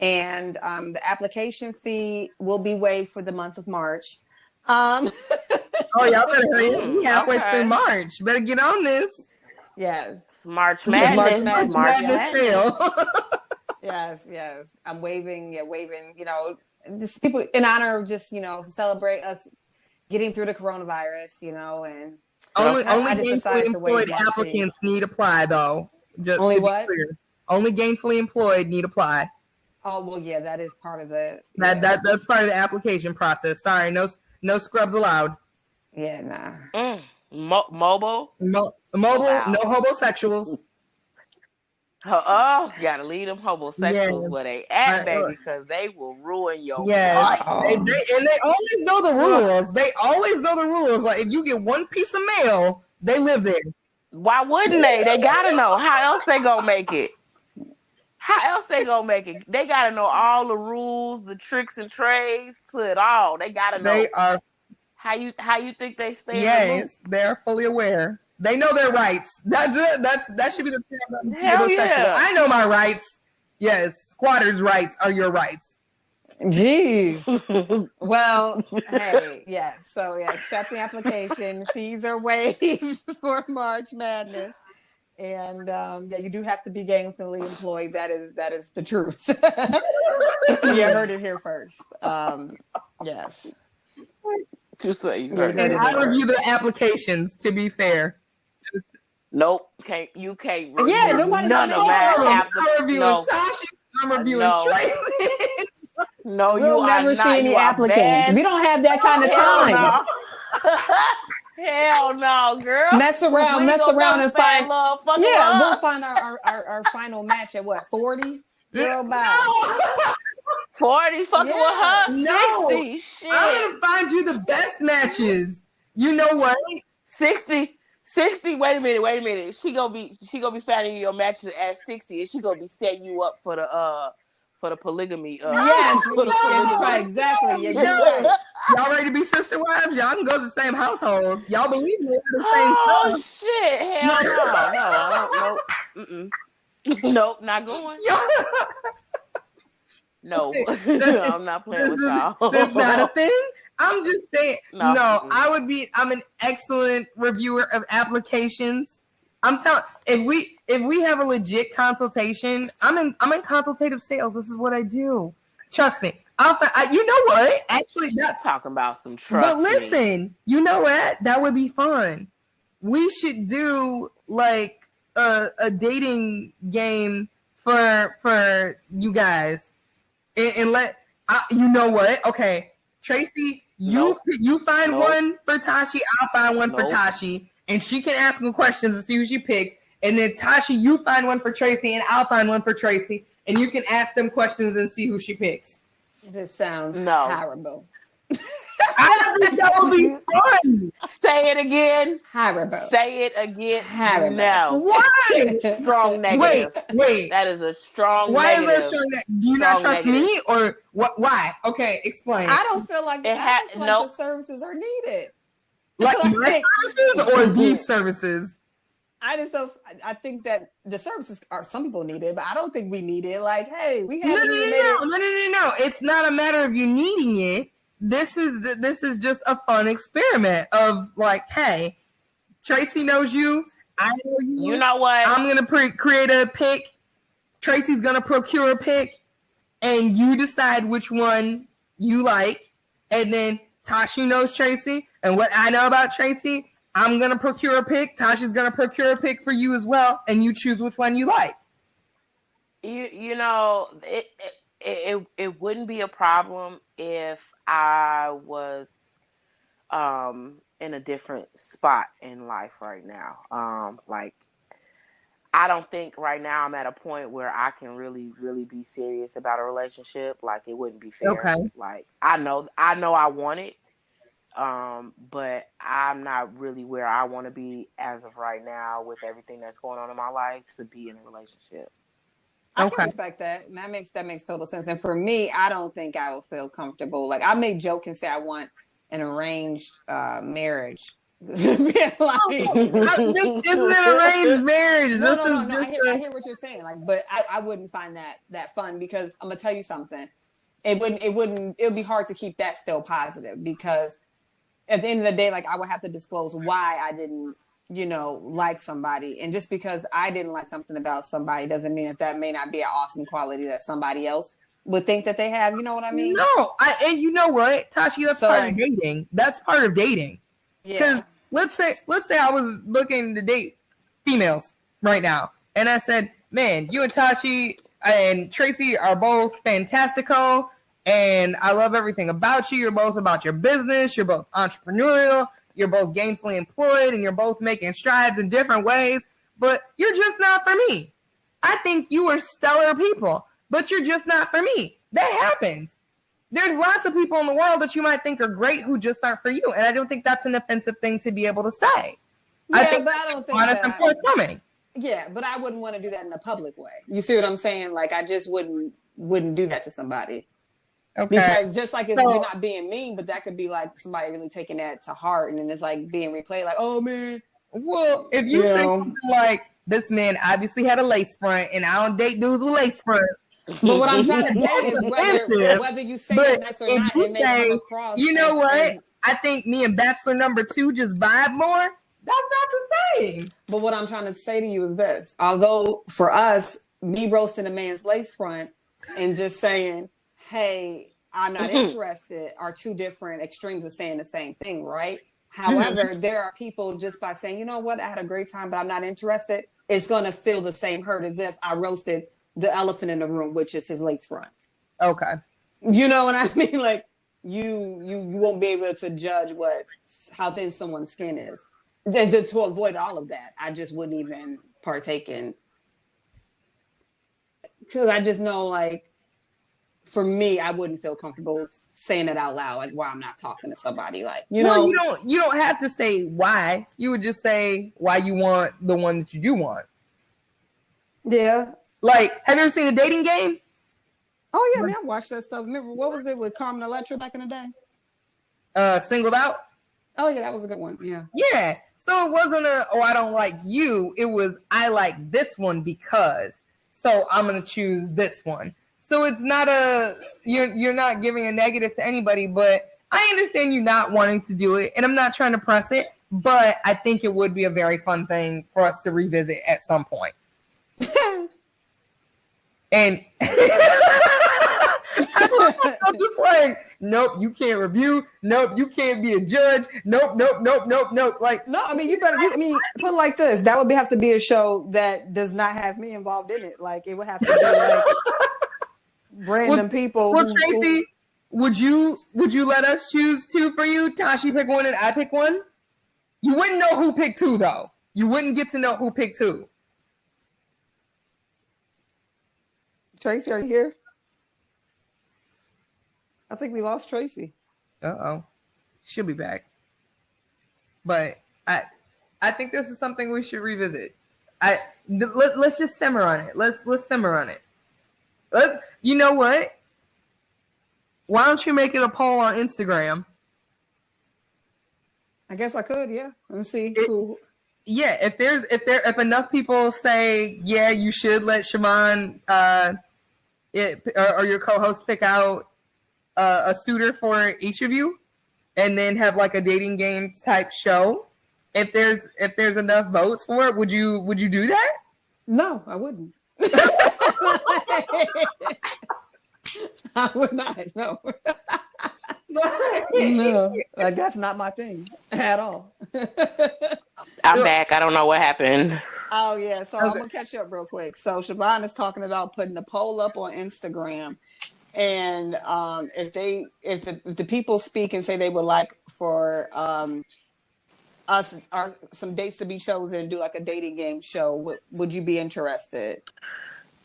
And the application fee will be waived for the month of March. Oh, y'all better hurry up. We halfway through March. Better get on this. Yes. It's March Madness. March Madness. Yes. I'm waiving, just people in honor of just, to celebrate us getting through the coronavirus, and only gainfully employed applicants need apply, though. Just only what? Clear. Only gainfully employed need apply. Oh, well, yeah, that is part of the... That's part of the application process. Sorry, no scrubs allowed. Yeah, nah. Mobile? Mobile, no homosexuals. Oh, gotta leave them homosexuals where they at, baby, because they will ruin your life. And they always know the rules. They always know the rules. Like, if you get one piece of mail, they live there. Why wouldn't they? They gotta know. How else they gonna make it? They gotta know all the rules, the tricks and trades to it all. They gotta know. They are. How you think they stay? Yes, they're fully aware. They know their rights. That's it. That should be the thing. Hell yeah. I know my rights. Yes, squatters' rights are your rights. Jeez. Well, hey, yeah. So yeah, accept the application. Fees are waived for March Madness. And you do have to be gainfully employed. That is the truth. You heard it here first. Yes. To say you heard And it I first. review the applications. To be fair. Nope. You can't. Yeah, nobody. None of I'm reviewing Tasha. I'm reviewing Tracy. No, we'll never see any applicants. We don't have that kind of time. Hell no, girl. Mess around and find love. We'll find our final match at what, 40? Girl, bye. 40 fucking with her. No. 60. Shit. I'm gonna find you the best matches. You know what? 60. Wait a minute. She gonna be finding you your matches at 60, and she gonna be setting you up for the polygamy. Yes, right, exactly. Yeah, you're right. Y'all ready to be sister wives? Y'all can go to the same household. Y'all believe me? The same Oh shit! Hell no. Nope, not going. No, I'm not playing with y'all. That's not a thing. I'm just saying. No, I'm an excellent reviewer of applications. I'm telling. If we have a legit consultation, I'm in consultative sales. This is what I do. Trust me. You know what? Actually, not talking about some trust. But listen, you know what? That would be fun. We should do like a dating game for you guys, and let you know what? Okay, Tracy, you find one for Tashi. I'll find one for Tashi, and she can ask him questions and see who she picks. And then Tashi, you find one for Tracy, and I'll find one for Tracy, and you can ask them questions and see who she picks. This sounds No. horrible. I think that would be fun. Say it again. Horrible. Say it again. Horrible. No. Why? Strong negative. Wait. That is a strong Why negative. is that strong? Do you not trust me, or what? Why? Okay, explain. I don't feel like the services are needed. Like my services or these services? I just don't. I think that the services are, some people need it, but I don't think we need it. Like, hey, we haven't even made it. No. It's not a matter of you needing it. This is just a fun experiment of like, hey, Tracy knows you. I know you. You know what? I'm gonna create a pick. Tracy's gonna procure a pick, and you decide which one you like. And then Tashi knows Tracy, and what I know about Tracy, I'm gonna procure a pick. Tashi's gonna procure a pick for you as well, and you choose which one you like. You know, it wouldn't be a problem if I was in a different spot in life right now. Like, I don't think right now I'm at a point where I can really be serious about a relationship. Like, it wouldn't be fair. Okay. Like, I know I want it, but I'm not really where I want to be as of right now with everything that's going on in my life to be in a relationship. I can respect that. And that makes total sense. And for me, I don't think I would feel comfortable. Like, I may joke and say I want an arranged marriage. This isn't an arranged marriage. No. I hear what you're saying. Like, but I wouldn't find that fun, because I'm gonna tell you something. It would be hard to keep that still positive, because at the end of the day, like, I would have to disclose why I didn't, like somebody. And just because I didn't like something about somebody doesn't mean that may not be an awesome quality that somebody else would think that they have. You know what I mean? No, and you know what, Tashi, that's part of dating. That's part of dating. Because let's say I was looking to date females right now, and I said, man, you and Tashi and Tracy are both fantastical, and I love everything about you. You're both about your business. You're both entrepreneurial. You're both gainfully employed, and you're both making strides in different ways, but you're just not for me. I think you are stellar people, but you're just not for me. That happens. There's lots of people in the world that you might think are great who just aren't for you. And I don't think that's an offensive thing to be able to say. Yeah, but I don't think honest and forthcoming. Yeah, but I wouldn't want to do that in a public way. You see what I'm saying? Like, I just wouldn't do that to somebody. Okay. Because just like you're not being mean, but that could be like somebody really taking that to heart, and then it's like being replayed like, oh man. Well, if you say something like, this man obviously had a lace front, and I don't date dudes with lace fronts. But what I'm trying to say is whether you say it nice or not, it may come across. You know what? I think me and Bachelor number 2 just vibe more. That's not the same. But what I'm trying to say to you is this. Although for us, me roasting a man's lace front and just saying, hey, I'm not interested, are two different extremes of saying the same thing, right? However, there are people just by saying, you know what, I had a great time, but I'm not interested, it's going to feel the same hurt as if I roasted the elephant in the room, which is his lace front. Okay. You know what I mean? Like, you won't be able to judge how thin someone's skin is. And to avoid all of that, I just wouldn't even partake in. Because I just know, like, for me, I wouldn't feel comfortable saying it out loud, like, why I'm not talking to somebody. Like, you know. You don't have to say why. You would just say why you want the one that you do want. Yeah. Like, have you ever seen The Dating Game? Oh, yeah, man, I watched that stuff. Remember, what was it with Carmen Electra back in the day? Singled Out? Oh, yeah, that was a good one, yeah. Yeah, so it wasn't I don't like you. It was, I like this one because, so I'm going to choose this one. So it's not you're not giving a negative to anybody, but I understand you not wanting to do it, and I'm not trying to press it, but I think it would be a very fun thing for us to revisit at some point. And I'm just like, nope, you can't review. Nope, you can't be a judge. Nope. Like, no, I mean, put it like this. That would have to be a show that does not have me involved in it. Like, it would have to be like random people. Well, Tracy, would you let us choose 2 for you? Tashi pick 1 and I pick 1? You wouldn't know who picked 2 though. You wouldn't get to know who picked 2. Tracy, are you here? I think we lost Tracy. Uh-oh. She'll be back. But I think this is something we should revisit. Let's just simmer on it. Let's simmer on it. You know what? Why don't you make it a poll on Instagram? I guess I could, yeah. Let's see who. Yeah, if enough people say, yeah, you should let Siobhan or your co-host pick out a suitor for each of you, and then have like a dating game type show. If there's enough votes for it, would you do that? No, I wouldn't. I would not. No. No, like that's not my thing at all. I'm back. I don't know what happened. Oh yeah, so I'm gonna catch up real quick. So Siobhan is talking about putting a poll up on Instagram, and if the people speak and say they would like for some dates to be chosen and do like a dating game show, would you be interested?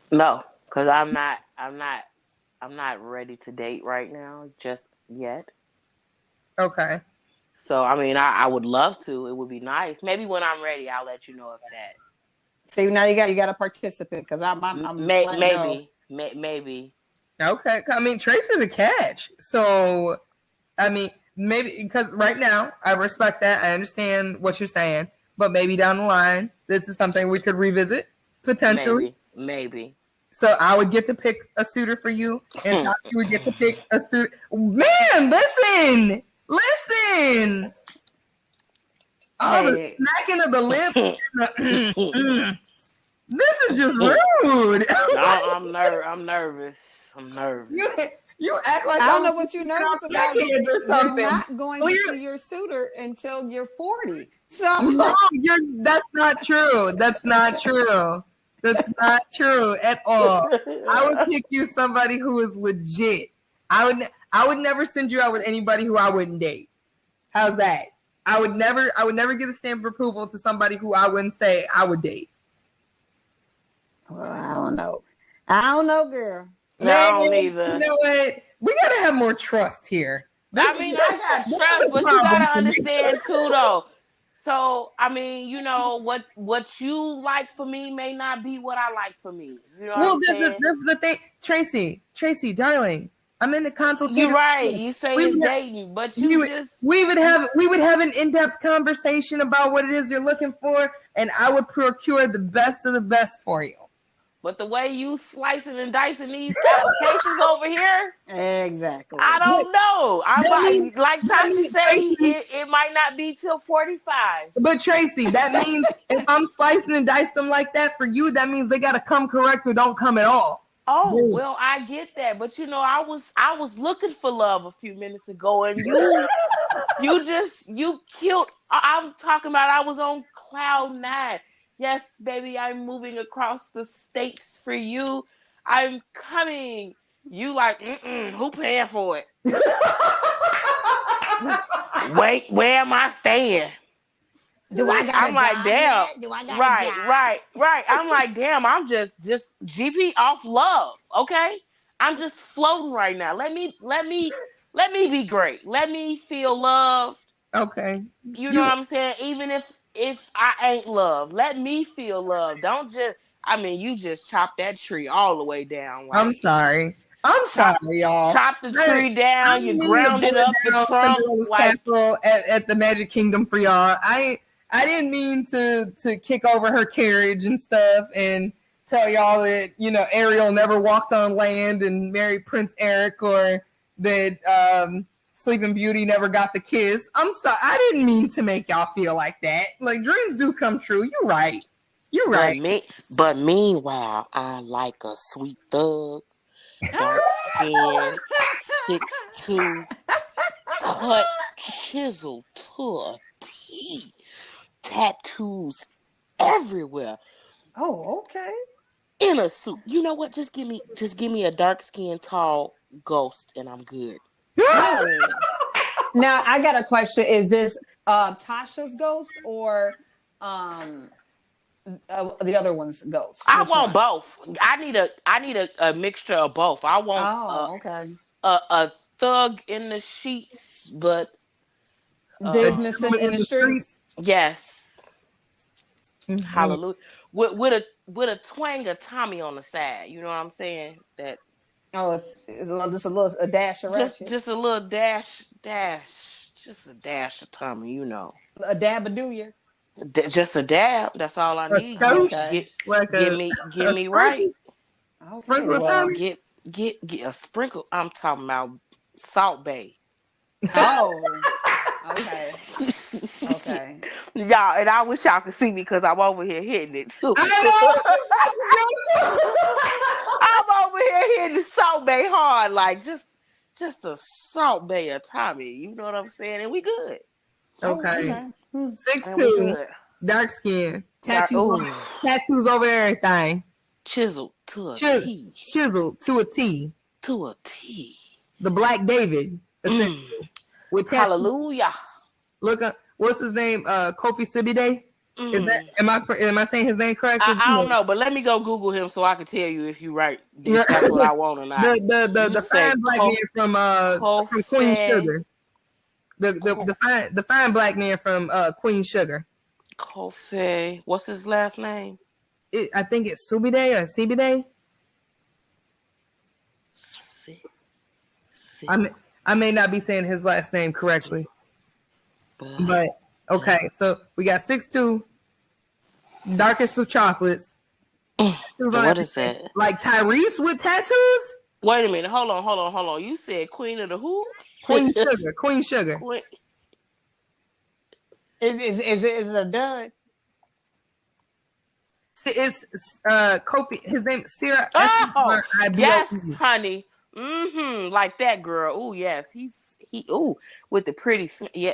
No, because I'm not ready to date right now, just yet. Okay. So I mean, I would love to. It would be nice. Maybe when I'm ready, I'll let you know of that. See, now you got a participant because I'm maybe. Okay. I mean, Tracy's a catch. So, I mean, maybe because right now I respect that. I understand what you're saying, but maybe down the line, this is something we could revisit potentially. Maybe. So I would get to pick a suitor for you, and you would get to pick a suitor. Man, listen. Oh, the smacking of the lips. This is just rude. I'm nervous. You act like I don't know what you're nervous about. You're not going to see your suitor until you're 40. So no, that's not true. That's not true at all. I would pick you somebody who is legit. I would never send you out with anybody who I wouldn't date. How's that? I would never give a stamp of approval to somebody who I wouldn't say I would date. Well, I don't know, girl. No, I don't either. You know what? We gotta have more trust here. I got trust, but you gotta understand too, though. So, I mean, you know, what you like for me may not be what I like for me. You know what I'm saying? This is the thing. Tracy, darling, I'm in the consultation. You're right. You say it's dating, but we would have an in-depth conversation about what it is you're looking for, and I would procure the best of the best for you. But the way you slicing and dicing these applications over here, exactly. I don't know. Like Tasha said, it might not be till 45. But Tracy, that means if I'm slicing and dicing them like that for you, that means they gotta come correct or don't come at all. Oh, well, I get that, but you know, I was looking for love a few minutes ago, and you killed. I'm talking about I was on cloud 9. Yes, baby, I'm moving across the states for you. I'm coming. You like, who paying for it? Wait, where am I staying? Do I got I'm like, damn. Do I got a job? Right. I'm like, damn, I'm just GP off love, okay? I'm just floating right now. Let me be great. Let me feel loved. Okay. You know what I'm saying? Even if I ain't loved, let me feel loved. Don't just, you just chop that tree all the way down. Like, I'm sorry, y'all. Chop the tree down. You grounded up the trunk like at the Magic Kingdom for y'all. I didn't mean to kick over her carriage and stuff and tell y'all that, you know, Ariel never walked on land and married Prince Eric, or that Sleeping Beauty never got the kiss. I'm sorry. I didn't mean to make y'all feel like that. Like, dreams do come true. You're right. But meanwhile, I'm like a sweet thug, dark skin, 6'2", cut, chiseled to a T, tattoos everywhere. Oh, okay. In a suit. You know what? Just give me a dark skinned, tall ghost, and I'm good. Now I got a question. Is this Tasha's ghost or the other one's ghost? I Which want one? both. I need a mixture of both. I want Oh, okay. a thug in the sheets, but A Business um gentleman in in the the street. streets. yes, Mhm. hallelujah, with a twang of Tommy on the side. You know what I'm saying? That Oh, just a little a dash of ratchet, just a little dash, just a dash of Tommy. You know, a dab of do you? just a dab. That's all I A need. skosh, Okay, like Get a me right. sprinkle, okay. sprinkle of Well, Tommy. Get a sprinkle. I'm talking about Salt Bay. oh, okay, okay. Y'all, and I wish y'all could see me because I'm over here hitting it too. I I'm over here hitting the Salt Bay hard, like just a Salt Bay of Tommy. You know what I'm saying? And we good. know. Oh, Okay. okay. Six And we two, good. dark skin, Ooh, tattoos over everything. chiseled to a Chis- T. Chiseled to a T. To a T. The Black David, essentially, with tattoos. Hallelujah. Look up. What's his name? Kofi Sibide. Is that? Mm. Am I saying his name correct? I don't know, but let me go Google him so I can tell you if you right, if that's what the I want or not. You the say fine black man from Queen Kofi, Sugar. The fine black man from Queen Sugar. Kofi. What's his last name? I think it's Subide or Sibide. I may not be saying his last name correctly, but okay. So we got 6'2", darkest of chocolates. What is that? Like Tyrese with tattoos? Wait a minute. Hold on. You said Queen of the who? Queen Sugar. Queen Sugar. Queen. Is it a dud? It's Kofi. His name is Sarah. Oh, S-I-B-O-E. yes, honey. Like that girl. Ooh, yes. Ooh, with the pretty. Yeah.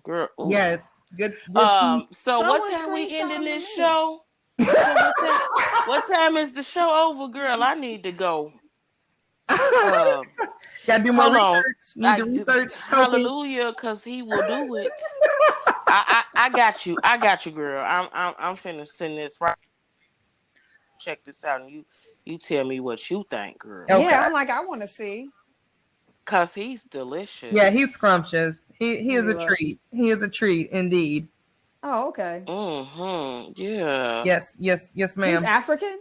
Girl. Ooh. Yes. Good. So Someone what time we screenshot ending him to this me. show? So what time is the show over, girl? I need to go. Gotta do more Hold on. research. Need to research. Hallelujah, because he will do it. I got you. I got you, girl. I'm finna send this right. Check this out, and you tell me what you think, girl. Okay. Yeah, I want to see. Cause he's delicious. Yeah, he's scrumptious. He is a Look. treat. He is a treat indeed. Oh, okay. Yeah. Yes, ma'am. He's African?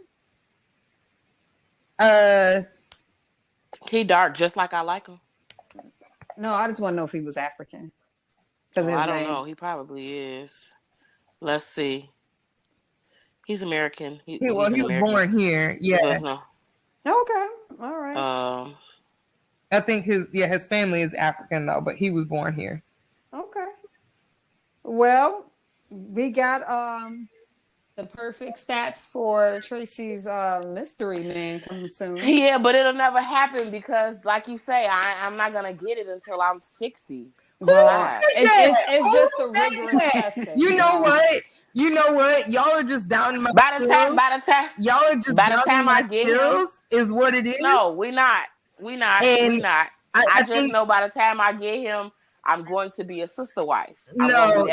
He dark just like I like him. No, I just want to know if he was African. Because I don't know. He probably is. Let's see. He's American. He was American. Born here. Yeah. No. Okay. All right. I think his family is African though, but he was born here. Okay. Well, we got the perfect stats for Tracy's mystery man coming soon. Yeah, but it'll never happen because, like you say, I'm not gonna get it until I'm 60. Well, it's just a rigorous testing. You know what? Y'all are just down in my by the time y'all are just by the time I get skills him, is what it is. No, we not. I just know by the time I get him, I'm going to be a sister wife. I'm gonna be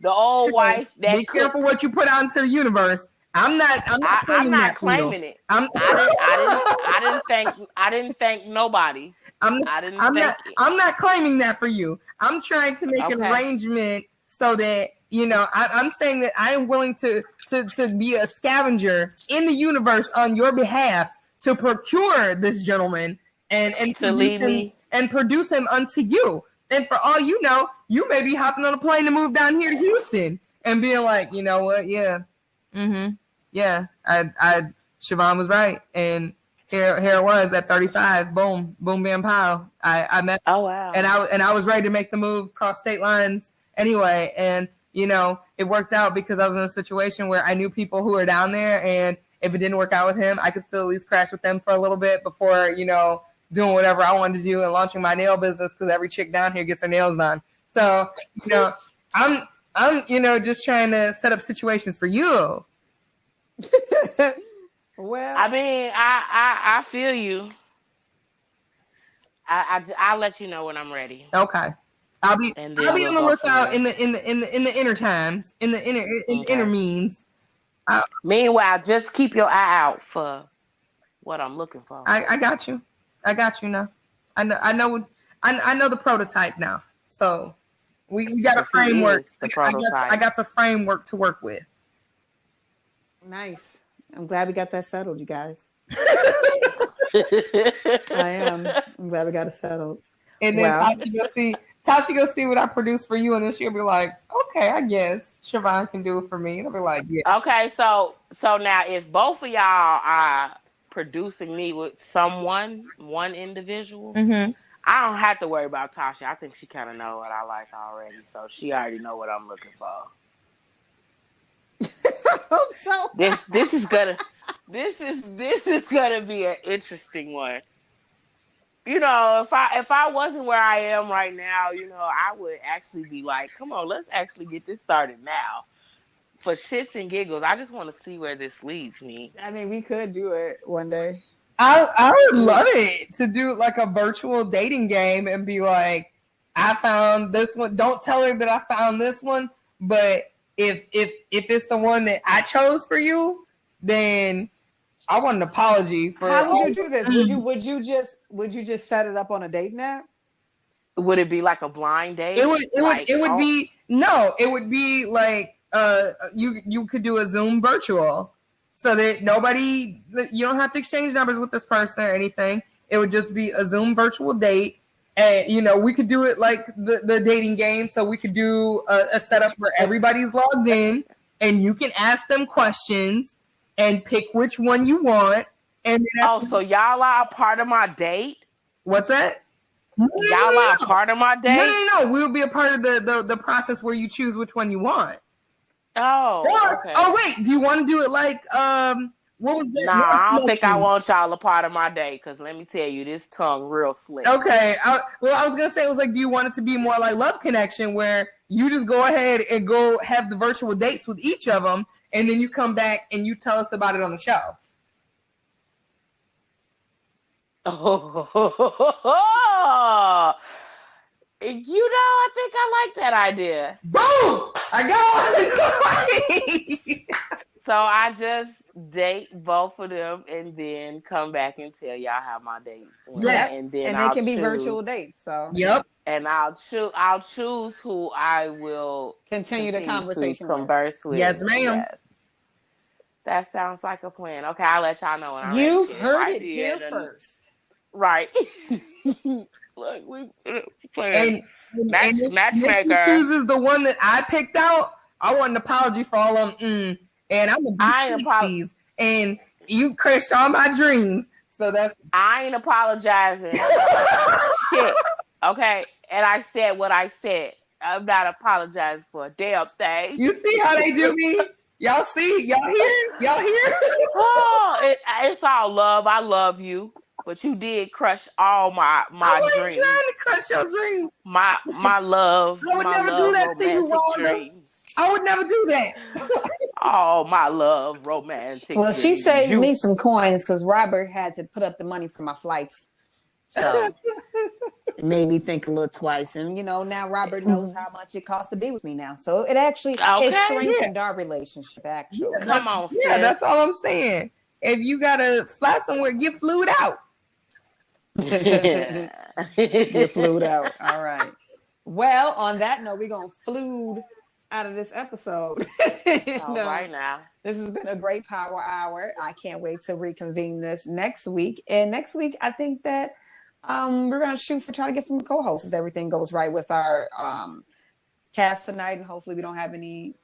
the old wife. That be careful what you put out into the universe. I'm not claiming it. I didn't thank nobody. I'm not claiming that for you. I'm trying to make an arrangement so that I'm saying that I am willing to be a scavenger in the universe on your behalf to procure this gentleman and to lead me and produce him unto you. And for all you know, you may be hopping on a plane to move down here to Houston and being like, you know what? Yeah. Yeah. Siobhan was right. And here it was at 35. Boom, bam, pow. I met. Oh, wow. And I was ready to make the move across state lines anyway. And, it worked out because I was in a situation where I knew people who were down there. And if it didn't work out with him, I could still at least crash with them for a little bit before, doing whatever I wanted to do and launching my nail business because every chick down here gets her nails done. So, I'm just trying to set up situations for you. Well, I mean, I feel you. I'll let you know when I'm ready. Okay. I'll be And I'll then be we'll on the go from lookout there. in the inner times, in the inner Okay. means. Meanwhile, just keep your eye out for what I'm looking for. I got you. I got you now. I know the prototype now. So we got a Because he framework. is the I prototype. got a framework to work with. Nice. I'm glad we got that settled, you guys. I am. I'm glad we got it settled. And then Well, Tashi go see what I produce for you, and then she'll be like, okay, I guess Siobhan can do it for me. And I'll be like, yeah. Okay, so now if both of y'all are producing me with one individual, Mm-hmm. I don't have to worry about Tasha. I think she kind of know what I like already, so she already know what I'm looking for. I hope so. This is gonna be an interesting one. You know, if I wasn't where I am right now, you know, I would actually be like, come on, let's actually get this started now. For shits and giggles, I just want to see where this leads me. I mean, we could do it one day. I would love it to do like a virtual dating game and be like, I found this one. Don't tell her that I found this one, but if it's the one that I chose for you, then I want an apology for. How would you do this? Would you just set it up on a dating app? Would it be like a blind date? It would be no. It would be like you could do a Zoom virtual so that you don't have to exchange numbers with this person or anything. It would just be a Zoom virtual date. And, you know, we could do it like the dating game. So we could do a setup where everybody's logged in and you can ask them questions and pick which one you want. And then so y'all are a part of my date? What's that? Y'all are a part of my date? No. We'll be a part of the process where you choose which one you want. Okay. Oh, wait. Do you want to do it like what was that? Nah, I don't think I want y'all a part of my day, because let me tell you, this tongue real slick. Okay. I was going to say, it was like, do you want it to be more like Love Connection, where you just go ahead and go have the virtual dates with each of them, and then you come back and you tell us about it on the show? Oh, you know, I think I like that idea. Boom! I got So I just date both of them and then come back and tell y'all how my dates went. Yeah. And then And they can be virtual dates. So yep. And I'll choose who I will continue the conversation to converse with. Yes, ma'am. Yes. That sounds like a plan. Okay, I'll let y'all know when I'm You've ready. heard it here first. Right. Look, we And matchmaker. If she chooses the one that I picked out, I want an apology for all of them. And I'm a big and you crushed all my dreams. So I ain't apologizing. Shit. Okay. And I said what I said. I'm not apologizing for a damn thing. You see how they do me? Y'all see? Y'all hear? Oh, it's all love. I love you. But you did crush all my dreams. I wasn't trying to crush your dreams. My love. I would never do that to you, Wanda. I would never do that. Oh, my love, romantic. Well, she saved me some coins because Robert had to put up the money for my flights. So it made me think a little twice. And, you know, now Robert knows how much it costs to be with me now. So it actually it strengthened our relationship, actually. Yeah, come on, sis. Yeah, that's all I'm saying. If you got to fly somewhere, get flued out. Get flued out. All right. Well, on that note, we're going to flued out of this episode. Right now. This has been a great power hour. I can't wait to reconvene this next week. And next week, I think that we're going to shoot for trying to get some co-hosts as everything goes right with our cast tonight. And hopefully we don't have any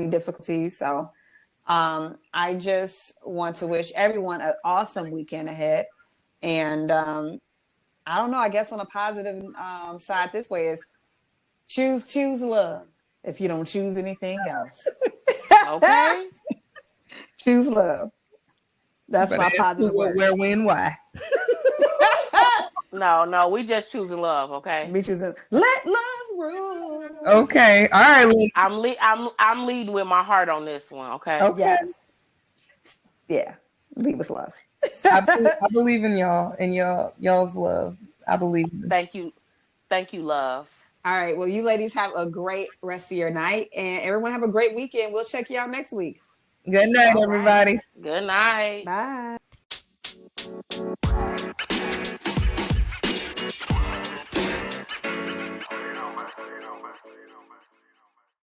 difficulties. So I just want to wish everyone an awesome weekend ahead. And I don't know, I guess on a positive side this way is choose love if you don't choose anything else. Okay. Choose love. That's my positive word. Where, when, why? No, we just choosing love, okay? We choosing let love rule. Okay. All right. I'm leading with my heart on this one, okay? Yes. Yeah. Lead with love. I believe in y'all and y'all's love. I believe in Thank you, love. All right. Well, you ladies have a great rest of your night, and everyone have a great weekend. We'll check you out next week. Good night, All right. everybody. Good night. Bye.